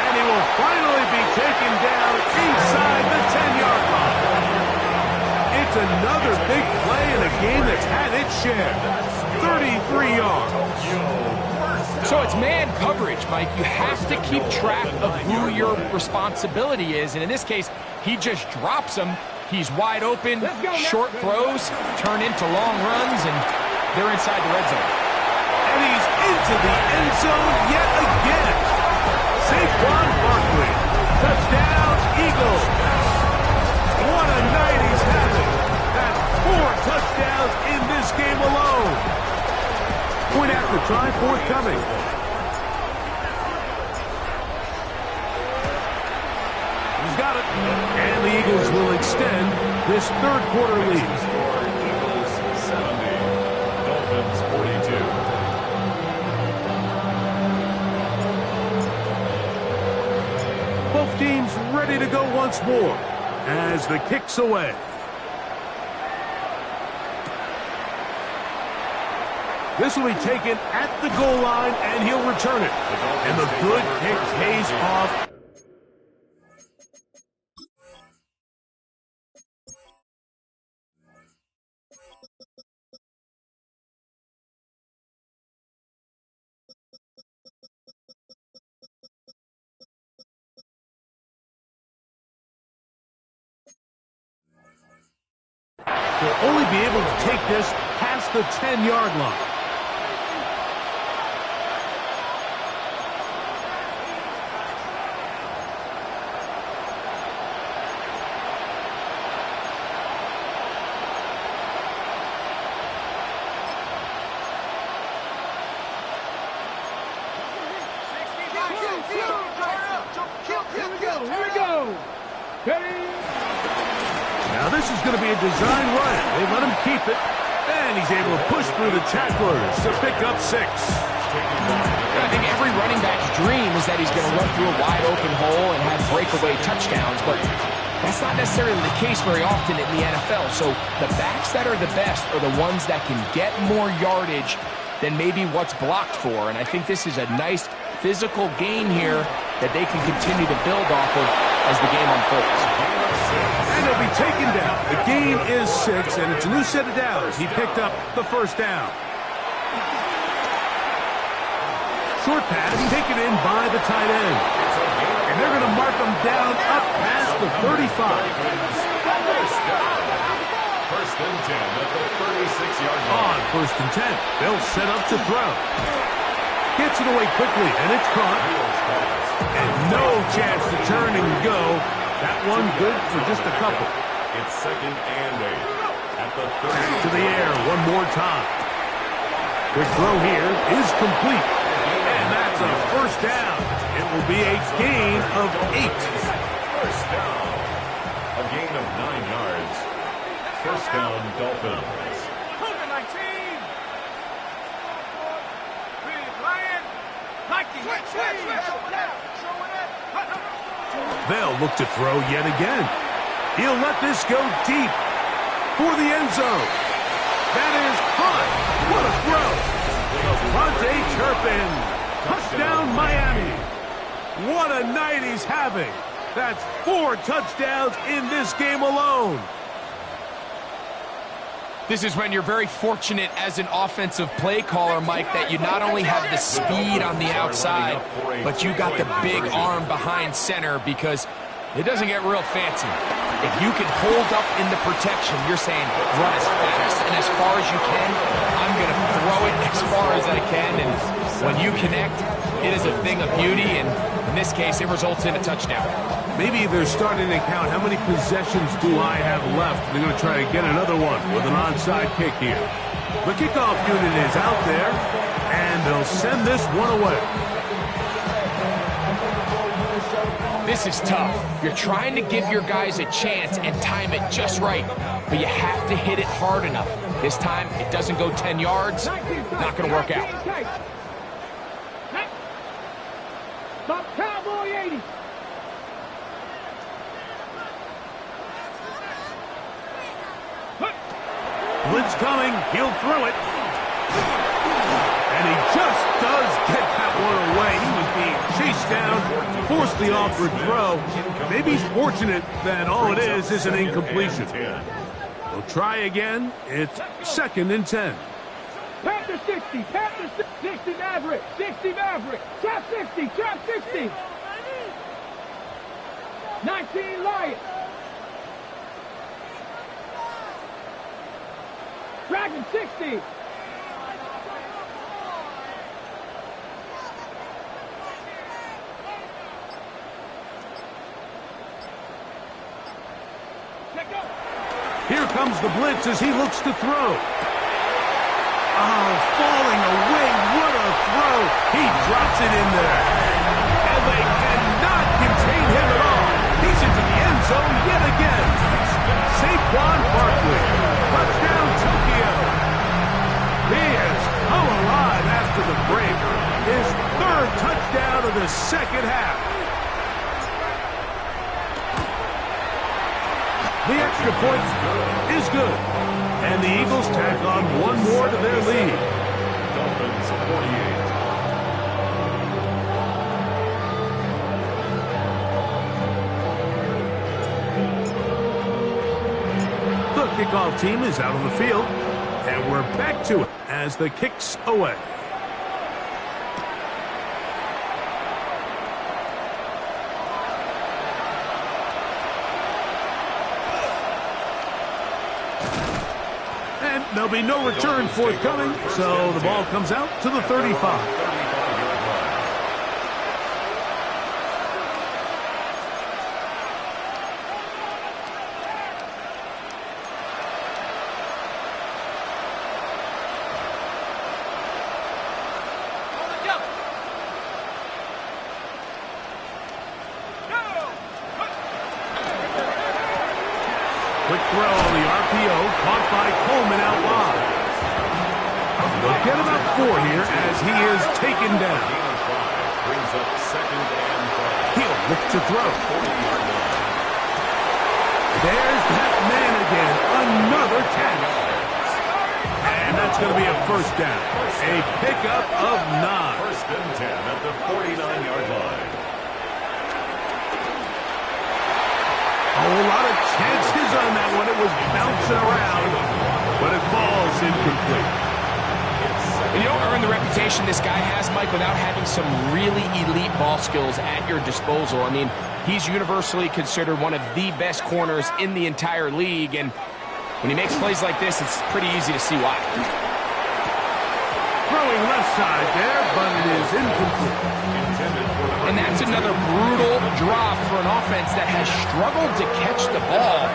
And he will finally be taken down inside the 10-yard line. It's another big play in a game that's had its share. 33 yards. So it's man coverage, Mike. You have to keep track of who your responsibility is. And in this case, he just drops him. He's wide open. Short throws turn into long runs, and they're inside the red zone. And he's into the end zone yet again. Saquon Barkley. Touchdown, Eagles. What a night he's having. That's 4 touchdowns in this game alone. Point after try forthcoming. He's got it. And the Eagles will extend this third quarter lead. Eagles 70, Dolphins 42. Both teams ready to go once more as the kick's away. This will be taken at the goal line, and he'll return it. And the good kick pays off. They'll only be able to take this past the 10-yard line. Here we go. Now this is going to be a design run. They let him keep it, and he's able to push through the tacklers to pick up 6. I think every running back's dream is that he's going to run through a wide open hole and have breakaway touchdowns, but that's not necessarily the case very often in the NFL. So the backs that are the best are the ones that can get more yardage than maybe what's blocked for, and I think this is a nice physical gain here that they can continue to build off of as the game unfolds. And he'll be taken down. The gain is 6, and it's a new set of downs. He picked up the first down. Short pass taken in by the tight end. And they're going to mark him down up past the 35. First and 10 at the 36-yard line. On first and 10, they'll set up to throw. Gets it away quickly, and it's caught. And no chance to turn and go. That one good for just a couple. It's 2nd and 8 at the 30. To the air one more time. The throw here is complete. And that's a first down. It will be a gain of 8. First down. A gain of 9 yards. First down, Dolphins. They'll look to throw yet again. He'll let this go deep for the end zone. That is high. What a throw. Devontae Turpin. Touchdown, Miami. What a night he's having. That's 4 touchdowns in this game alone. This is when you're very fortunate as an offensive play caller, Mike, that you not only have the speed on the outside, but you got the big arm behind center, because it doesn't get real fancy. If you can hold up in the protection, you're saying run as fast and as far as you can. I'm going to throw it as far as I can, and when you connect, it is a thing of beauty, and in this case, it results in a touchdown. Maybe they're starting to count how many possessions do I have left. They're going to try to get another one with an onside kick here. The kickoff unit is out there, and they'll send this one away. This is tough. You're trying to give your guys a chance and time it just right, but you have to hit it hard enough. This time, it doesn't go 10 yards. Not going to work out. Stop Cowboy 80. Blitz coming. He'll throw it. And he just does get that one away. He was being chased down, forced the awkward throw. Maybe he's fortunate that all it is an incompletion. We'll try again. It's 2nd and 10. Panther 60. Panther 60 Maverick. 60 Maverick. Trap 60. Trap 60. 19 Lions. Dragon 60. Here comes the blitz as he looks to throw. Oh, falling away. What a throw. He drops it in there. And they cannot contain him at all. He's into the end zone yet again. Saquon Barkley. Touchdown, Tokyo. He has come alive after the break. His 3rd touchdown of the second half. The extra point is good. And the Eagles tack on one more to their lead. Dolphins 48. The kickoff team is out on the field, and we're back to it as the kick's away. And there'll be no return forthcoming, so the ball comes out to the 35. Quick throw on the RPO, caught by Coleman out wide. They'll get about 4 here as he is taken down. Brings up 2nd and 5. He'll look to throw. There's that man again, another tackle. And that's going to be a first down. A pickup of 9. 1st and 10 at the 49-yard line. A lot of chances on that one. It was bouncing around, but it falls incomplete. And you don't earn the reputation this guy has, Mike, without having some really elite ball skills at your disposal. I mean, he's universally considered one of the best corners in the entire league, and when he makes plays like this, it's pretty easy to see why. Throwing left side there, but it is incomplete. And that's another brutal drop for an offense that has struggled to catch the ball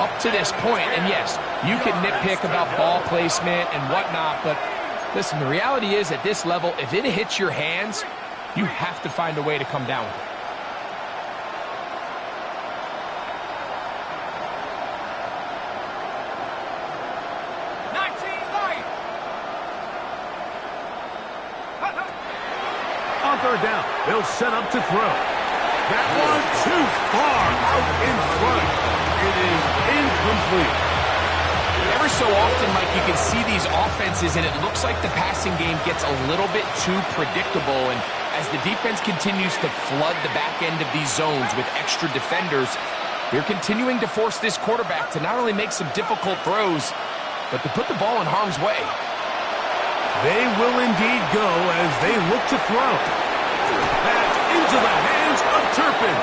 up to this point. And yes, you can nitpick about ball placement and whatnot, but listen, the reality is at this level, if it hits your hands, you have to find a way to come down with it. On third down, they'll set up to throw. That one too far out in front. It is incomplete. Every so often, Mike, you can see these offenses, and it looks like the passing game gets a little bit too predictable. And as the defense continues to flood the back end of these zones with extra defenders, they're continuing to force this quarterback to not only make some difficult throws, but to put the ball in harm's way. They will indeed go as they look to throw. That's into the hands of Turpin.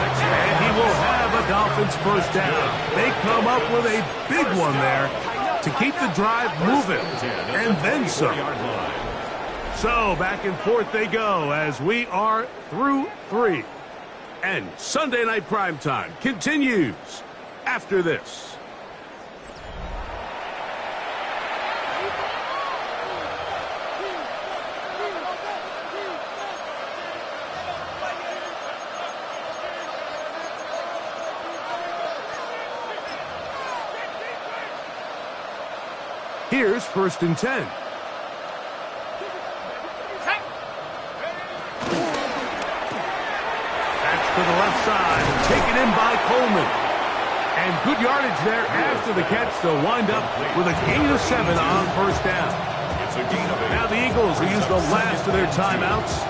And he will have a Dolphins first down. They come up with a big one there to keep the drive moving. And then some. So back and forth they go as we are through 3. And Sunday Night Primetime continues after this. Here's 1st and 10. That's to the left side, taken in by Coleman. And good yardage there after the catch. They'll wind up with a gain of 7 on first down. Now the Eagles will use the last of their timeouts,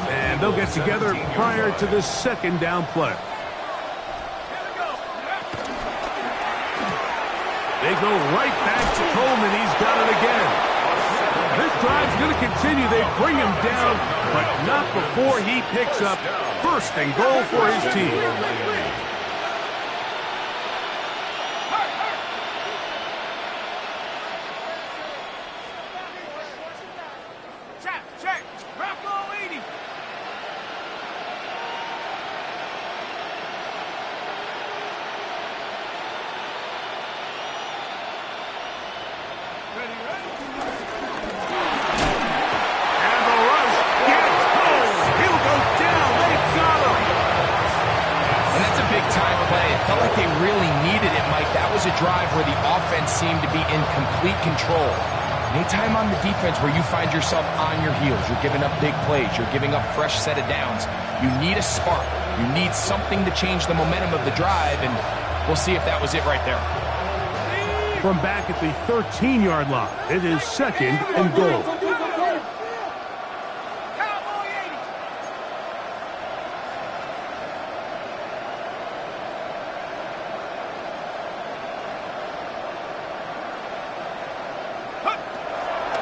and they'll get together prior to this 2nd down play. They go right back to Coleman. He's got it again. This drive's going to continue. They bring him down, but not before he picks up 1st and goal for his team. Check. Drop ball 80. And the rush gets home. He'll go down. They got him. And that's a big-time play. It felt like they really needed it, Mike. That was a drive where the offense seemed to be in complete control. Anytime on the defense where you find yourself on your heels, you're giving up big plays, you're giving up fresh set of downs, you need a spark. You need something to change the momentum of the drive, and we'll see if that was it right there. from back at the 13-yard line. It is 2nd and goal.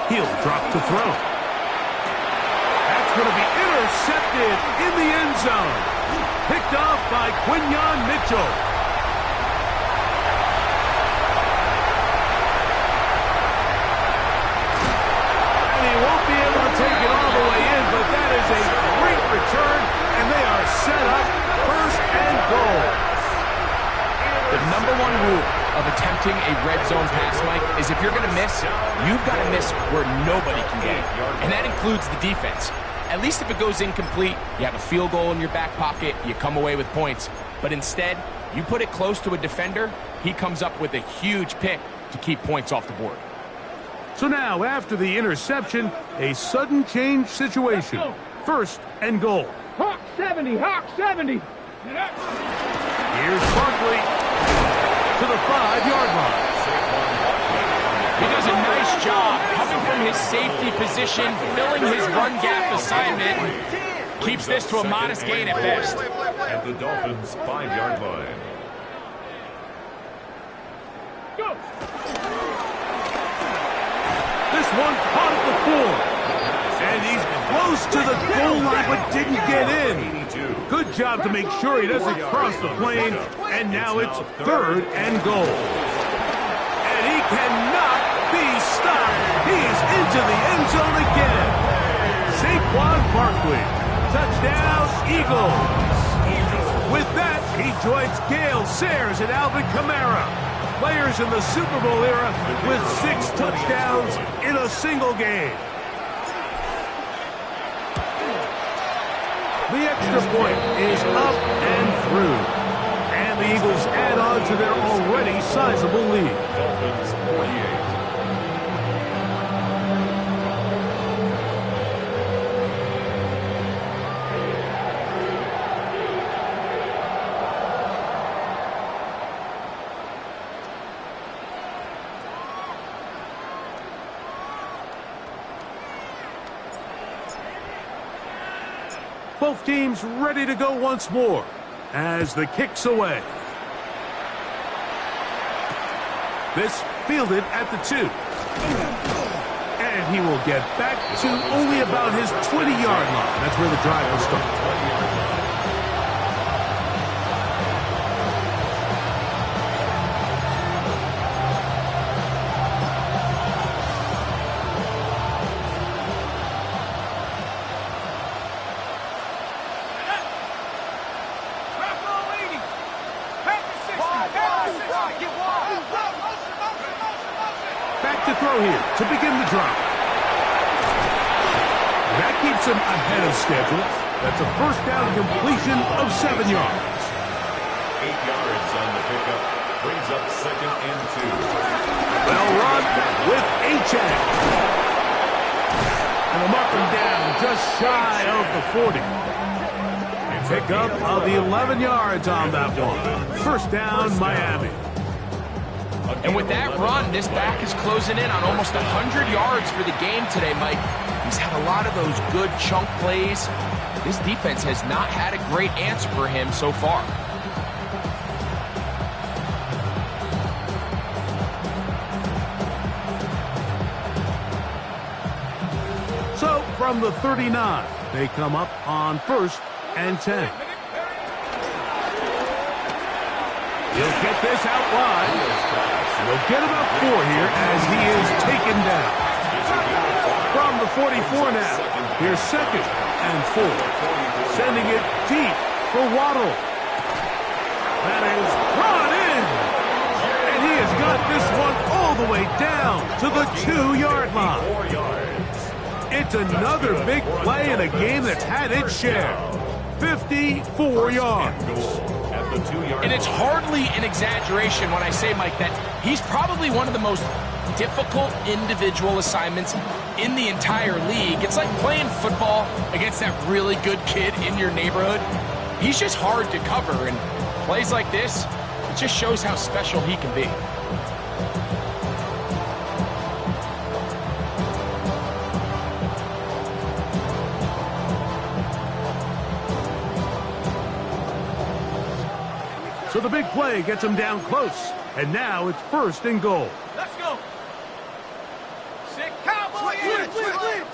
He'll drop to throw. That's going to be intercepted in the end zone. Picked off by Quinyon Mitchell. And he won't be able to take it all the way in, but that is a great return, and they are set up 1st and goal. The number one rule of attempting a red zone pass, Mike, is if you're going to miss, you've got to miss where nobody can get it. And that includes the defense. At least if it goes incomplete, you have a field goal in your back pocket, you come away with points. But instead, you put it close to a defender, he comes up with a huge pick to keep points off the board. So now, after the interception, a sudden change situation. 1st and goal. Hawk 70, Hawk 70. Here's Barkley to the 5-yard line. He does a nice job coming from his safety position, filling his run gap assignment. Keeps this to a modest gain at best. At the Dolphins' 5-yard line. Go. This one caught at the 4. And he's close to the goal line but didn't get in. Good job to make sure he doesn't cross the plane. And now it's 3rd and goal. And he cannot be stopped. He's into the end zone again. Saquon Barkley. Touchdown, Eagles. With that, he joins Gale Sayers and Alvin Kamara, players in the Super Bowl era with 6 touchdowns in a single game. The extra point is up and through. And the Eagles add on to their already sizable lead. Dolphins 48. Both teams ready to go once more as the kick's away. This fielded at the 2. And he will get back to only about his 20-yard line. That's where the drive will start. Back to throw here to begin the drive. That keeps him ahead of schedule. That's a 1st down completion of 7 yards. 8 yards on the pickup. Brings up 2nd and 2. Well run with H.A. And they'll mark him down just shy of the 40. And pick up of the 11 yards on that one. 1st down, Miami. And with that run, this back is closing in on almost 100 yards for the game today, Mike. He's had a lot of those good chunk plays. This defense has not had a great answer for him so far. So from the 39, they come up on 1st and 10. He'll get this out wide. He'll get about 4 here as he is taken down. From the 44 now, here's 2nd and 4. Sending it deep for Waddle. That is brought in. And he has got this one all the way down to the 2-yard line. It's another big play in a game that's had its share. 54 yards. And it's hardly an exaggeration when I say, Mike, that he's probably one of the most difficult individual assignments in the entire league. It's like playing football against that really good kid in your neighborhood. He's just hard to cover, and plays like this, it just shows how special he can be. So the big play gets him down close. And now it's 1st and goal. Let's go. Sick cowboy. Slam.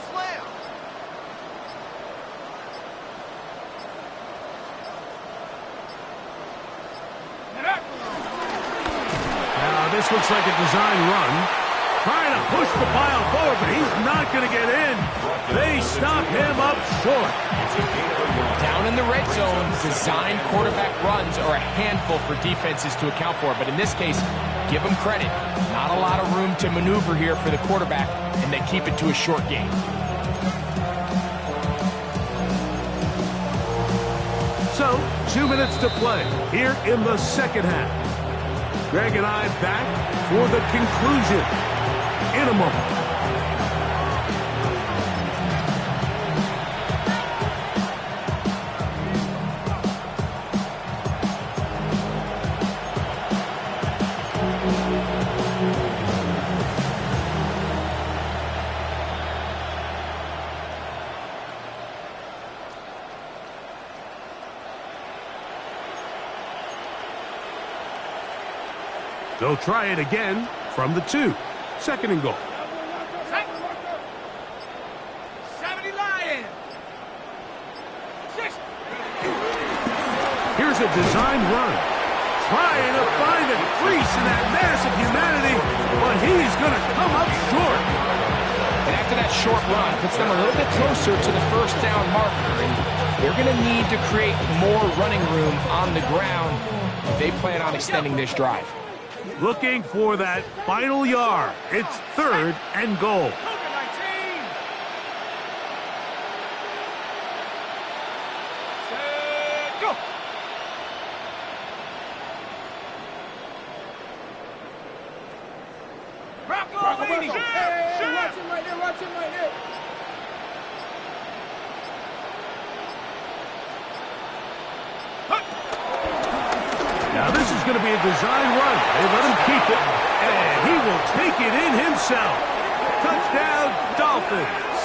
Now this looks like a design run. Trying to push the pile forward, but he's not going to get in. They stop him up short. Down in the red zone, design quarterback runs are a handful for defenses to account for. But in this case, give them credit. Not a lot of room to maneuver here for the quarterback, and they keep it to a short game. So, 2 minutes to play here in the second half. Greg and I back for the conclusion in a moment. They'll try it again from the 2. 2nd and goal. 70 Lions. 6. Here's a design run. Trying to find a crease in that mass of humanity, but he's going to come up short. And after that short run, puts them a little bit closer to the 1st down marker. And they're going to need to create more running room on the ground if they plan on extending this drive. Looking for that final yard. It's 3rd and goal. Go. Rocco, baby. Hey, watch him right there. Watch him right there. Now this is going to be a design run. They let him keep it, and he will take it in himself. Touchdown, Dolphins.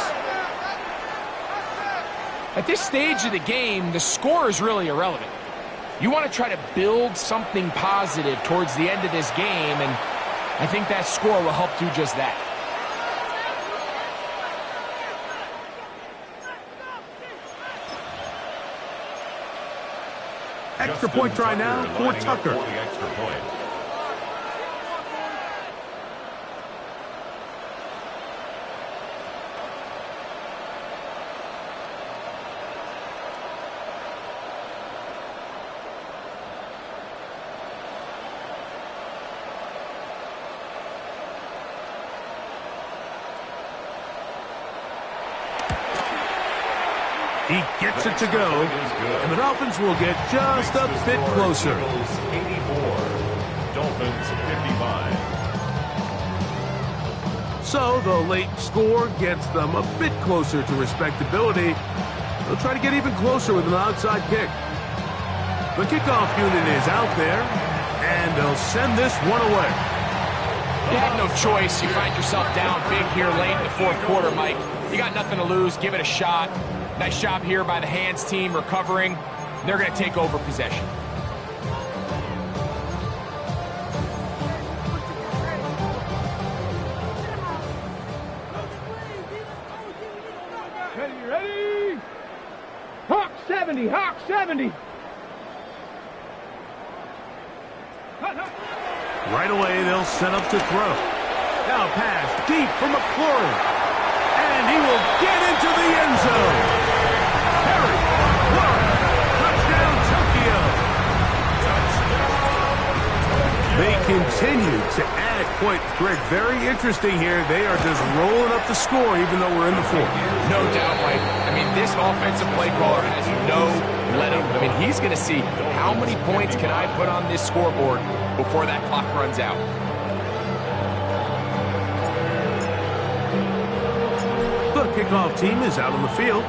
At this stage of the game, the score is really irrelevant. You want to try to build something positive towards the end of this game, and I think that score will help do just that. Extra point try now for Tucker. He gets it to go, and the Dolphins will get just a bit closer. 84, Dolphins 55. So the late score gets them a bit closer to respectability. They'll try to get even closer with an outside kick. The kickoff unit is out there, and they'll send this one away. You have no choice. You find yourself down big here late in the 4th quarter, Mike. You got nothing to lose. Give it a shot. Nice job here by the hands team recovering. They're going to take over possession. Ready? Hawk 70, Hawk 70. Right away, they'll set up to throw. Now pass deep for McLaurin. And he will get into the end zone. Harry McLaurin. Touchdown, Tokyo. They continue to add points. Greg, very interesting here. They are just rolling up the score even though we're in the 4th. No doubt, Mike. I mean, this offensive play caller has no let-up. I mean, he's going to see how many points can I put on this scoreboard before that clock runs out. The kickoff team is out on the field,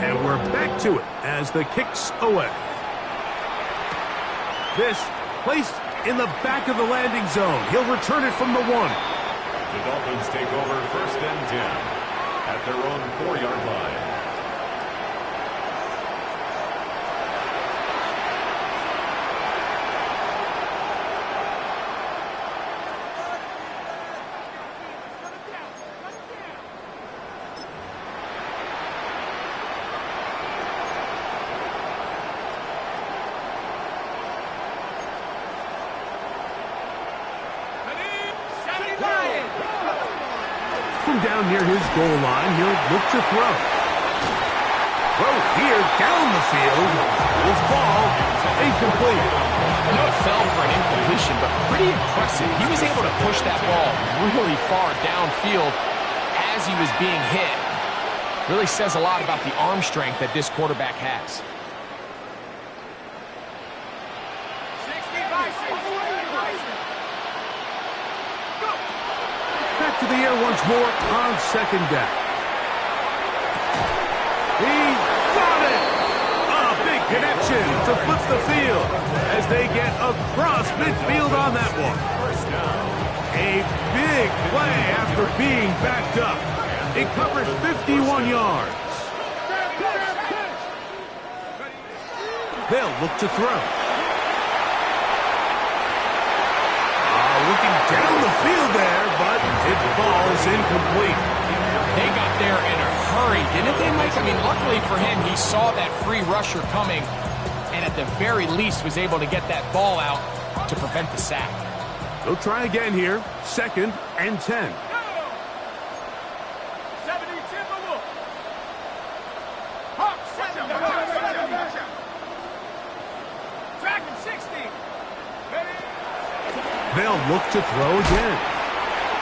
and we're back to it as the kick's away. This placed in the back of the landing zone. He'll return it from the 1. The Dolphins take over 1st and 10 at their own 4-yard line. from down near his goal line, he'll look to throw. Throw here down the field. Will fall. Incomplete. I know it fell for an incompletion, but pretty impressive. He was able to push that ball really far downfield as he was being hit. Really says a lot about the arm strength that this quarterback has. Back to the air once more on second down. He's got it! A big connection to flip the field as they get across midfield on that one. A big play after being backed up. It covers 51 yards. They'll look to throw. Looking down the field there, but it falls incomplete. They got there in a hurry, didn't they, Mike? I mean, luckily for him, he saw that free rusher coming and at the very least was able to get that ball out to prevent the sack. They'll try again here. 2nd and 10. They'll look to throw again.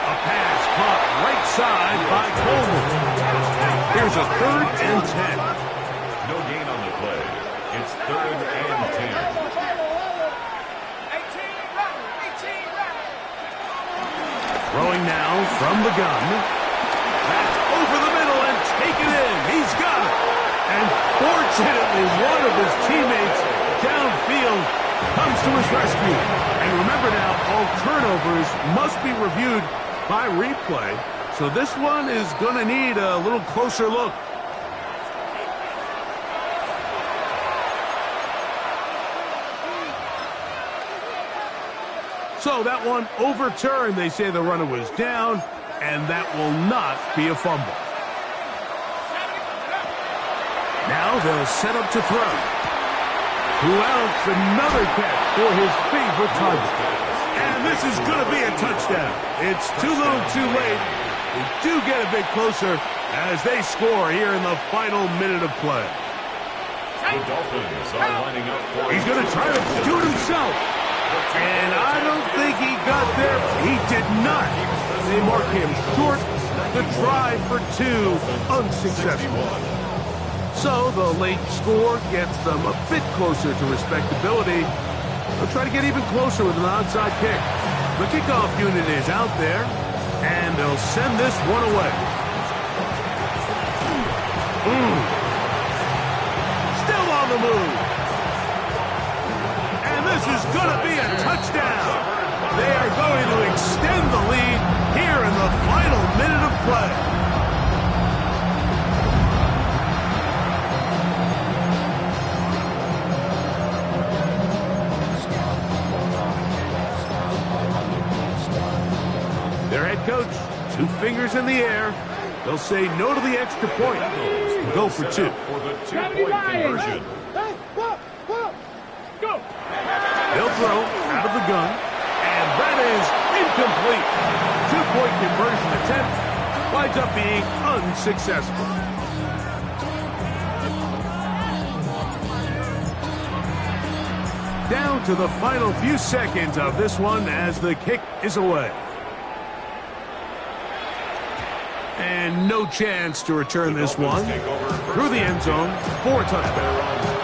A pass caught right side by Coleman. Here's a 3rd and 10. No gain on the play. It's 3rd and 10. Throwing now from the gun. That's over the middle and taken in. He's got it. And fortunately, one of his teammates downfield comes to his rescue. And remember now, all turnovers must be reviewed by replay. So this one is going to need a little closer look. So that one overturned. They say the runner was down, and that will not be a fumble. Now they'll set up to throw. Who else? Another catch for his favorite target. And this is going to be a touchdown. It's too little too late. We do get a bit closer as they score here in the final minute of play. The Dolphins are lining up for... He's going to try to shoot himself. And I don't think he got there. He did not. They mark him short. The try for 2 unsuccessful. So the late score gets them a bit closer to respectability. They'll try to get even closer with an onside kick. The kickoff unit is out there, and they'll send this one away. Still on the move. And this is going to be a touchdown. They are going to extend the lead here in the final minute of play. Coach, 2 fingers in the air. They'll say no to the extra point. Go for 2. For the 2-point conversion. Go. They'll throw out of the gun, and that is incomplete. 2-point conversion attempt winds up being unsuccessful. Down to the final few seconds of this one as the kick is away. And no chance to return this one through the end zone for a touchdown.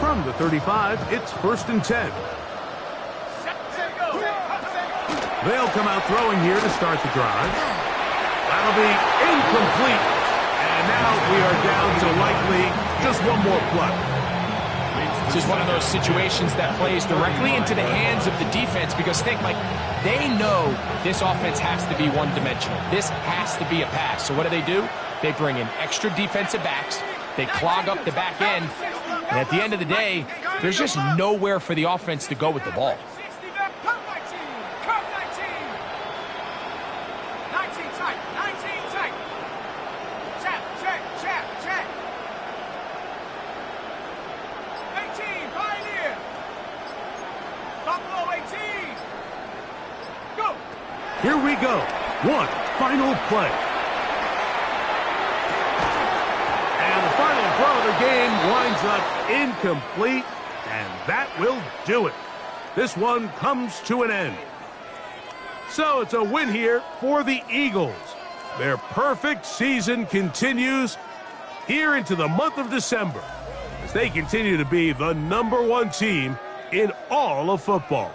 From the 35, it's 1st and 10. They'll come out throwing here to start the drive. That'll be incomplete. And now we are down to likely just one more play. This is one of those situations that plays directly into the hands of the defense because think, like, they know this offense has to be one-dimensional. This has to be a pass. So what do? They bring in extra defensive backs. They clog up the back end. And at the end of the day, There's just nowhere for the offense to go with the ball. 60 back, come 19, come 19. 19 tight, 19 tight. Check, check, check, check. 18, Pioneer. Buffalo 18. Go. Here we go. One final play. And the final throw of the game winds up incomplete, and that will do it. This one comes to an end. So it's a win here for the Eagles. Their perfect season continues here into the month of December as they continue to be the #1 team in all of football.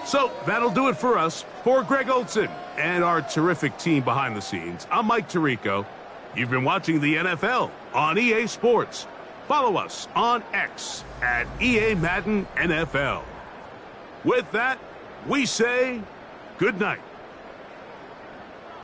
So that'll do it for us. For Greg Olson and our terrific team behind the scenes, I'm Mike Tirico. You've been watching the NFL on EA Sports. Follow us on X at EA Madden NFL. With that, we say good night.